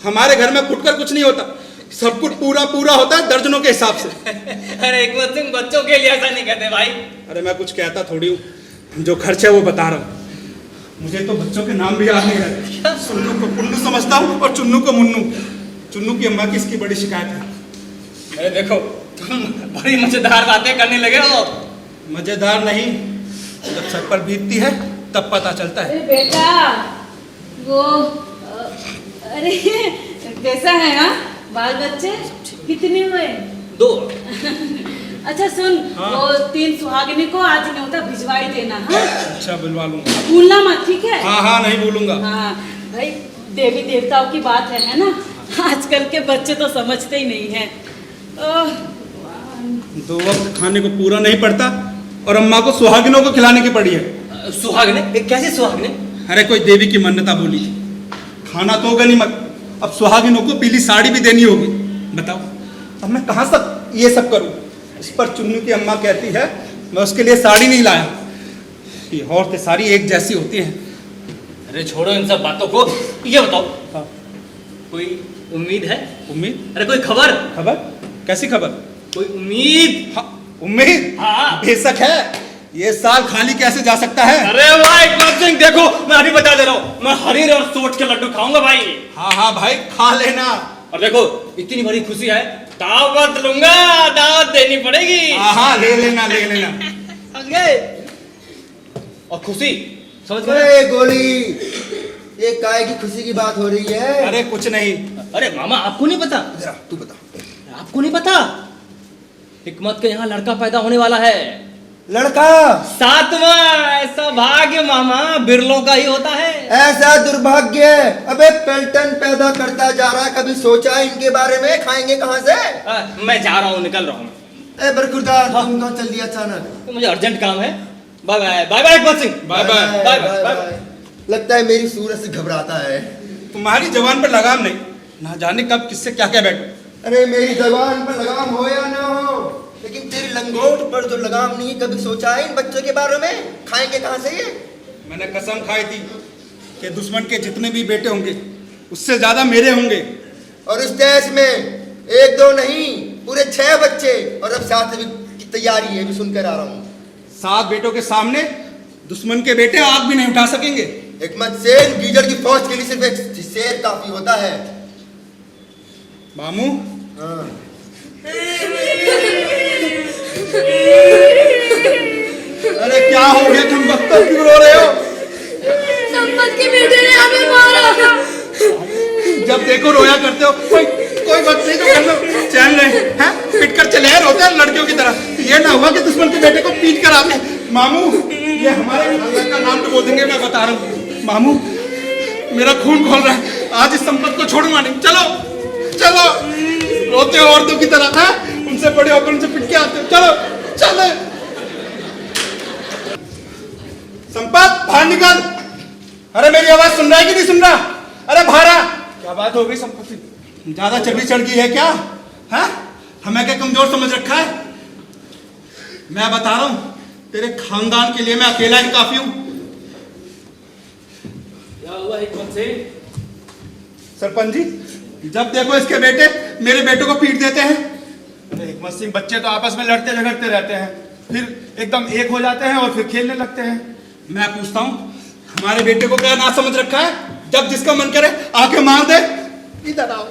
हमारे घर में फुटकर कुछ नहीं होता, सब कुछ पूरा पूरा होता है दर्जनों के हिसाब से। अरे हिकमत सिंह, बच्चों के लिए ऐसा नहीं कहते भाई। अरे मैं कुछ कहता थोड़ी हूँ, जो खर्च है वो बता रहा हूँ। मुझे तो बच्चों के नाम भी याद नहीं रहते। सुन्नू को पुन्नू समझता हूँ और चुन्नू को मुन्नू। चुन्नू की अम्मा की इसकी बड़ी शिकायत है। अरे देखो, तुम बड़ी मजेदार बातें करने लगे हो। मजेदार नहीं, जब सर पर बीतती है तब पता चलता है। अरे बेटा वो अरे कैसा है हाँ बाल बच्चे कितने हुए? 2। अच्छा सुन वो 3 सुहागिनी को आज न्योता भिजवाई देना हाँ? अच्छा बुलवा लूंगा। भूलना मत ठीक है? हाँ हाँ नहीं भूलूंगा। हाँ भाई देवी देवताओं की बात है ना, आजकल के बच्चे तो समझते ही नहीं है। 2 वक्त खाने को पूरा नहीं पड़ता और अम्मा को सुहागिनों को खिलाने की पड़ी है। सुहागने? कैसे सुहागने? अरे कोई देवी की मन्नता बोली थी, खाना तो गनीमत, अब सुहागिनों को पीली साड़ी भी देनी होगी। बताओ अब मैं कहाँ तक ये सब करूं? इस पर चुन्नू की अम्मा कहती है मैं उसके लिए साड़ी नहीं लाया, ये औरतें सारी एक जैसी होती हैं। अरे छोड़ो इन सब बातों को, ये बताओ हाँ। कोई उम्मीद है? उम्मीद? अरे कोई खबर? खबर? कैसी खबर? कोई उम्मीद? हाँ, उम्मीद? हाँ। बेशक है, ये साल खाली कैसे जा सकता है? अरे भाई इकबाल सिंह देखो मैं अभी बता दे रहा हूँ, मैं हरीर और सोच के लड्डू खाऊंगा भाई। हाँ हाँ भाई खा लेना। और देखो इतनी बड़ी खुशी है, दावत लूंगा, दावत देनी पड़ेगी। हाँ हाँ ले लेना ले लेना। समझ और खुशी समझ गए? अरे गोली, ये काय की खुशी की बात हो रही है? अरे कुछ नहीं। अरे मामा आपको नहीं पता? जरा तू बता। आपको नहीं पता? हिकमत के यहाँ लड़का पैदा होने वाला है। लड़का? 7वां सौभाग्य मामा बिरलों का ही होता है। ऐसा दुर्भाग्य? अबे पेल्टन पैदा करता जा रहा, कभी सोचा इनके बारे में? खाएंगे कहाँ से? मैं जा रहा हूँ, निकल रहा हूँ। ए बरखुरदार तुम कहाँ चल दिया अचानक? तो मुझे अर्जेंट काम है। Bye bye bye bye Iqbal Singh. Bye bye bye bye bye. लगता है मेरी सूरत से घबराता है। तुम्हारी जवान पर लगाम नहीं, ना जाने कब किससे क्या क्या बैठो। अरे मेरी जबान पर लगाम हो या ना हो, लेकिन तेरी लंगोट पर तो लगाम नहीं। कभी सोचा है इन बच्चों के बारे में? खाएंगे कहाँ से ये? मैंने कसम खाई थी कि दुश्मन के जितने भी बेटे होंगे उससे ज्यादा मेरे होंगे। और इस देश में 1-2 नहीं, पूरे 6 बच्चे, और अब 7वीं की तैयारी है, भी सुनकर आ रहा हूँ। 7 बेटों के सामने दुश्मन के बेटे आग भी नहीं उठा सकेंगे। हिकमत सेन गीजर की फौज के लिए सिर्फ एक शेर काफी होता है। मामू हाँ। अरे क्या हो गया, तुम बख्तर क्यों रो रहे हो? संपत के बेटे ने हमें मारा। जब देखो रोया करते हो। कोई बात नहीं, तो घर में चैन रहे हैं, पिट कर चले हैं, रोते हैं लड़कियों की तरह। ये ना हुआ कि दुश्मन के बेटे को पीट कर आते। मामू ये हमारे खानदान का नाम तो बोल देंगे, मैं बता रहा हूँ। मामू मेरा खून खोल रहा है, आज इस संपत को छोड़ूंगा नहीं। चलो चलो, रोते हो औरतों की तरह है, उनसे बड़े होकर उनसे पिट के आते हो। चलो चलो संपत बाहर निकल। अरे मेरी आवाज सुन रहा है कि नहीं सुन रहा? अरे भारा, क्या बात हो गई संपत्ति? ज्यादा चर्बी चढ़ गई है क्या? है हमें क्या कमजोर समझ रखा है? मैं बता रहा हूं तेरे खानदान के लिए मैं अकेला ही काफी हूं। क्या हुआ हिकमत सिंह? सरपंच जी, जब देखो इसके बेटे मेरे बेटों को पीट देते हैं। अरे हिकमत सिंह, बच्चे तो आपस में लड़ते झगड़ते रहते हैं, फिर एकदम एक हो जाते हैं और फिर खेलने लगते हैं। मैं पूछता हूँ हमारे बेटे को क्या ना समझ रखा है? जब जिसका मन करे आके मार दे। इधर आओ।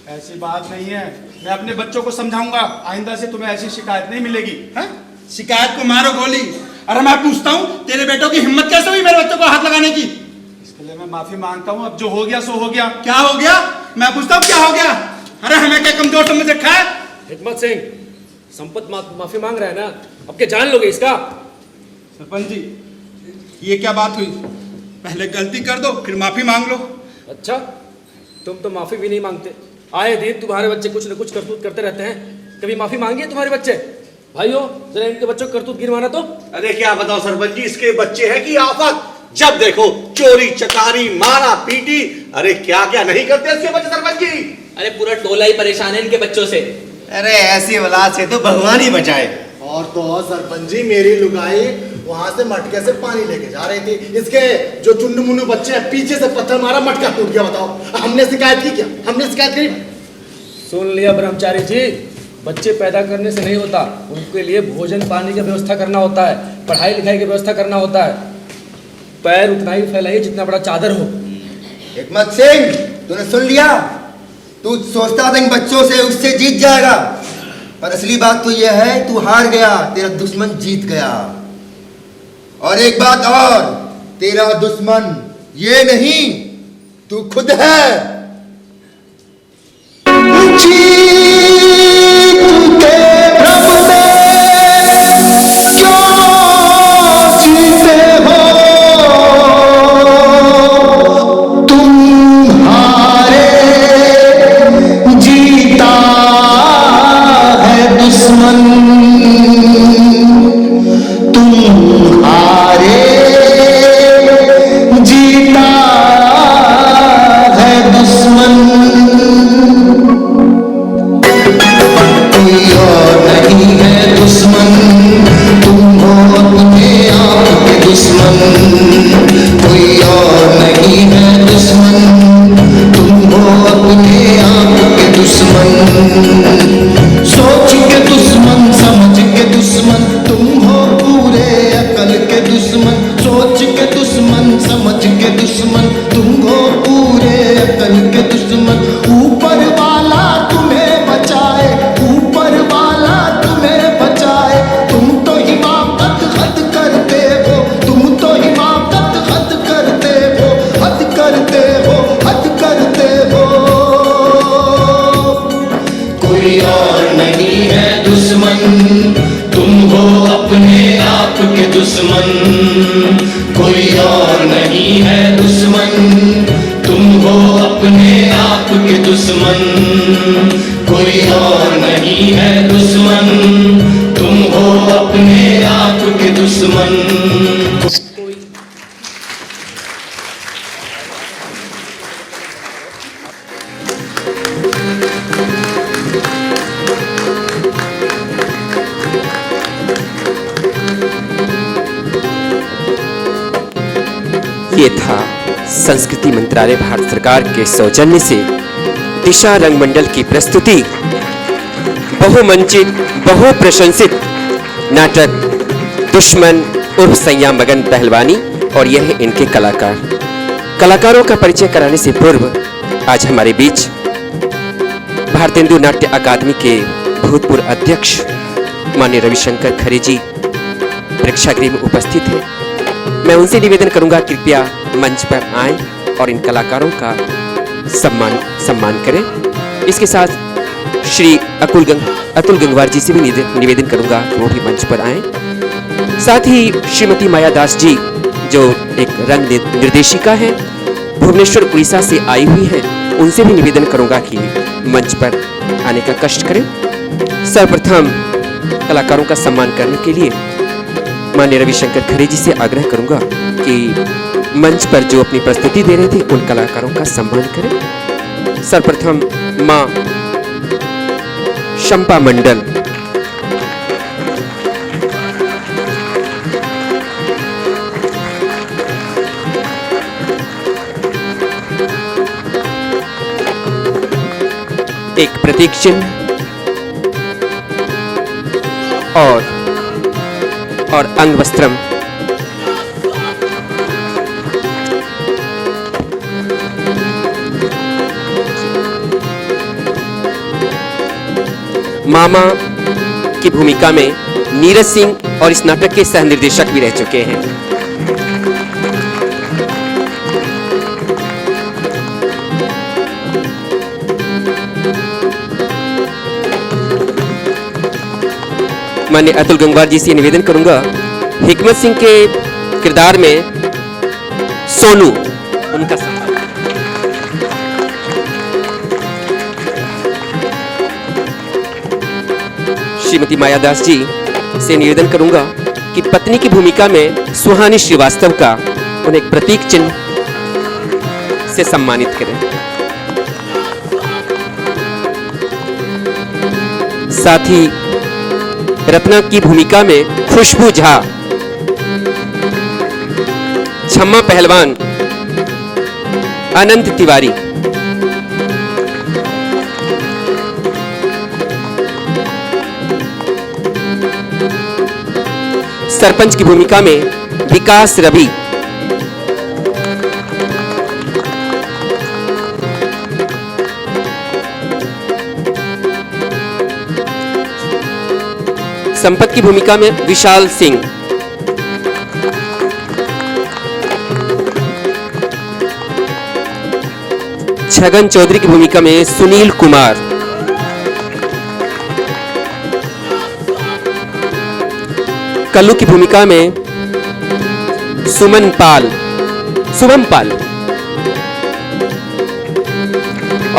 ऐसी बात नहीं है, मैं अपने बच्चों को समझाऊंगा, आइंदा से तुम्हें ऐसी शिकायत नहीं मिलेगी। है? शिकायत को मारो गोली। अरे मैं पूछता हूँ तेरे बेटों की हिम्मत कैसे हुई मेरे बच्चों को हाथ लगाने की? इसके लिए मैं माफी मांगता हूँ, अब जो हो गया सो हो गया। क्या हो गया? मैं पूछता हूँ क्या हो गया? अरे हमें क्या कमजोर समझ रखा है? हिकमत सिंह, संपत माफी मांग रहा है ना, अब क्या जान लोगे इसका? सरपंच जी ये क्या बात हुई? पहले गलती कर दो फिर माफी मांग लो। अच्छा, तुम तो माफी भी नहीं मांगते। आए दिन तुम्हारे बच्चे कुछ न कुछ करतूत करते रहते हैं, कभी माफी मांगी है तुम्हारे बच्चे? भाइयों जरा इनके बच्चों को करतूत गिरवाना तो। अरे क्या बताओ सरपंच जी, इसके बच्चे हैं कि आफत। जब देखो चोरी चकारी मारा पीटी, अरे क्या क्या नहीं करते इसके बच्चे सरपंच जी। अरे पूरा टोला ही परेशान है इनके बच्चों से। अरे ऐसी औलाद से तो भगवान ही बचाए। और तो और सरपंच जी, मेरी लुगाई वहां से मटके से पानी लेके जा रही थी, इसके जो चुन्नू मुन्नू बच्चे हैं पीछे से पत्थर मारा, मटका टूट गया। बताओ हमने शिकायत की क्या? हमने शिकायत करी? सुन लिया ब्रह्मचारी जी, बच्चे पैदा करने से नहीं होता, उनके लिए भोजन पानी की व्यवस्था करना होता है, पढ़ाई लिखाई की व्यवस्था करना होता है। पैर उतना ही फैलाइए जितना बड़ा चादर हो। हिकमत सिंह तूने सुन लिया? तू सोचता था इन बच्चों से उससे जीत जाएगा, पर असली बात तो यह है तू हार गया, तेरा दुश्मन जीत गया। और एक बात और, तेरा दुश्मन ये नहीं तू खुद है। ये था संस्कृति मंत्रालय भारत सरकार के सौजन्य से दिशा रंगमंडल की प्रस्तुति बहुमंचित बहुप्रशंसित नाटक दुश्मन उर्फ सैया मगन पहलवानी और यह है इनके कलाकारों का परिचय कराने से पूर्व आज हमारे बीच भारतेंदु नाट्य अकादमी के भूतपूर्व अध्यक्ष माननीय रविशंकर खरे जी प्रेक्षागृह में उपस्थित हैं। मैं उनसे निवेदन करूंगा कृपया मंच पर आएं और इन कलाकारों का सम्मान करें। इसके साथ श्री अतुल गंगवार जी से भी निवेदन करूंगा कि वो भी मंच पर आएं। साथ ही श्रीमती माया दास जी जो एक रंग निर्देशिका हैं, भुवनेश्वर उड़ीसा से आई हुई हैं, उनसे भी निवेदन करूंगा कि मंच पर आने का कष्ट करें। सर्वप्रथम कलाकारों का सम्मान करने के लिए माननीय रविशंकर खरे जी से आग्रह करूंगा कि मंच पर जो अपनी प्रस्तुति दे रहे थे उन कलाकारों का सम्मान करें। सर्वप्रथम मां शंपा मंडल, एक प्रतीक चिन्ह और अंग वस्त्रम मामा की भूमिका में नीरज सिंह और इस नाटक के सह निर्देशक भी रह चुके हैं। माननीय अतुल गंगवार जी से निवेदन करूंगा हिकमत सिंह के किरदार में सोनू उनका श्रीमती माया दास जी से निवेदन करूंगा कि पत्नी की भूमिका में सुहानी श्रीवास्तव का उन्हें एक प्रतीक चिन्ह से सम्मानित करें। साथ ही रत्ना की भूमिका में खुशबू झा, छम्मा पहलवान अनंत तिवारी, सरपंच की भूमिका में विकास रवि, संपत की भूमिका में विशाल सिंह, छगन चौधरी की भूमिका में सुनील कुमार, कल्लू की भूमिका में शुभम पाल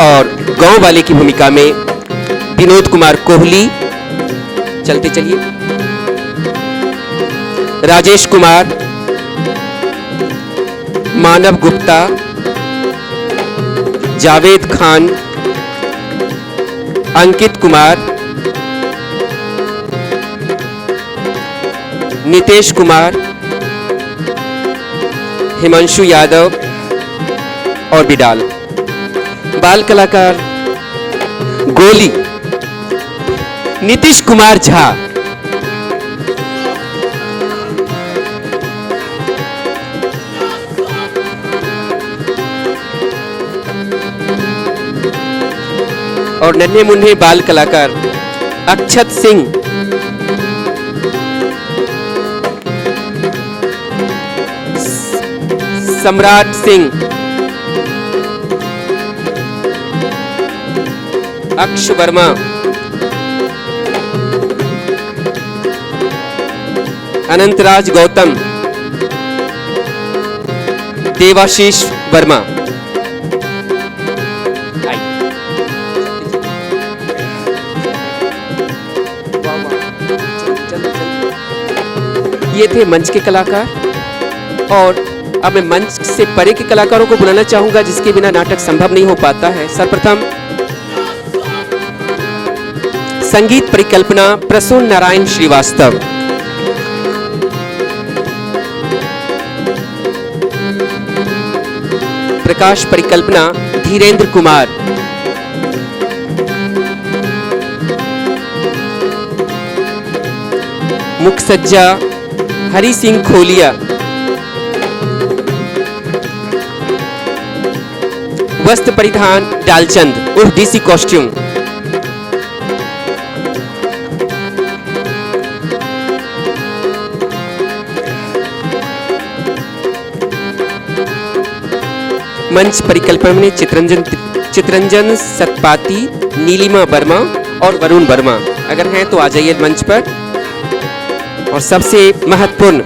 और गांव वाले की भूमिका में विनोद कुमार कोहली। चलते चलिए, राजेश कुमार, मानव गुप्ता, जावेद खान, अंकित कुमार, नितेश कुमार, हिमांशु यादव और बिडाल। बाल कलाकार गोली नीतीश कुमार झा, और नन्हे मुन्ने बाल कलाकार अक्षत सिंह, सम्राट सिंह, अक्ष वर्मा, अनंतराज गौतम, देवाशीष वर्मा। ये थे मंच के कलाकार, और अब मैं मंच से परे के कलाकारों को बुलाना चाहूंगा जिसके बिना नाटक संभव नहीं हो पाता है। सर्वप्रथम संगीत परिकल्पना प्रसून नारायण श्रीवास्तव, प्रकाश परिकल्पना धीरेन्द्र कुमार, मुख सज्जा हरि सिंह खोलिया, वस्त्र परिधान डालचंद उर्फ डीसी कॉस्ट्यूम, मंच परिकल्पना में चित्रंजन सतपाती, नीलिमा वर्मा और वरुण वर्मा। अगर हैं तो आ जाइए मंच पर। और सबसे महत्वपूर्ण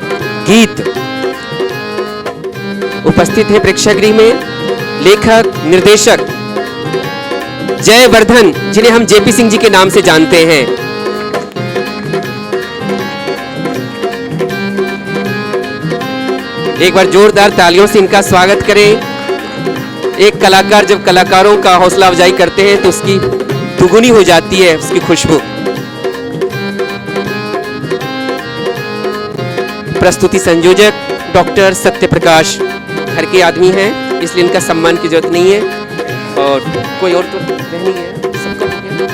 गीत उपस्थित है प्रेक्षागृह में लेखक निर्देशक जयवर्धन, जिन्हें हम जेपी सिंह जी के नाम से जानते हैं। एक बार जोरदार तालियों से इनका स्वागत करें। एक कलाकार जब कलाकारों का हौसला अफजाई करते हैं तो उसकी दुगुनी हो जाती है उसकी खुशबू। प्रस्तुति संयोजक डॉक्टर सत्यप्रकाश घर के आदमी हैं, इसलिए इनका सम्मान की जरूरत नहीं है। और कोई और तो नहीं है, सबका हो गया।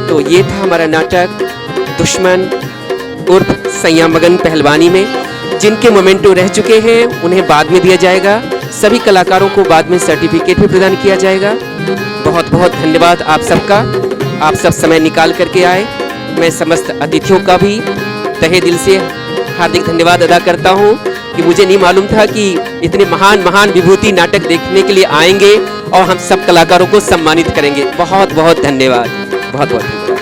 तो ये था हमारा नाटक दुश्मन उर्फ सैयामगन पहलवानी में। जिनके मोमेंटो रह चुके हैं उन्हें बाद में दिया जाएगा। सभी कलाकारों को बाद में सर्टिफिकेट भी प्रदान किया जाएगा। बहुत बहुत धन्यवाद आप सबका, आप सब समय निकाल करके आए। मैं समस्त अतिथियों का भी तहे दिल से हार्दिक धन्यवाद अदा करता हूं कि मुझे नहीं मालूम था कि इतने महान महान विभूति नाटक देखने के लिए आएंगे और हम सब कलाकारों को सम्मानित करेंगे। बहुत बहुत धन्यवाद, बहुत बहुत धन्यवाद।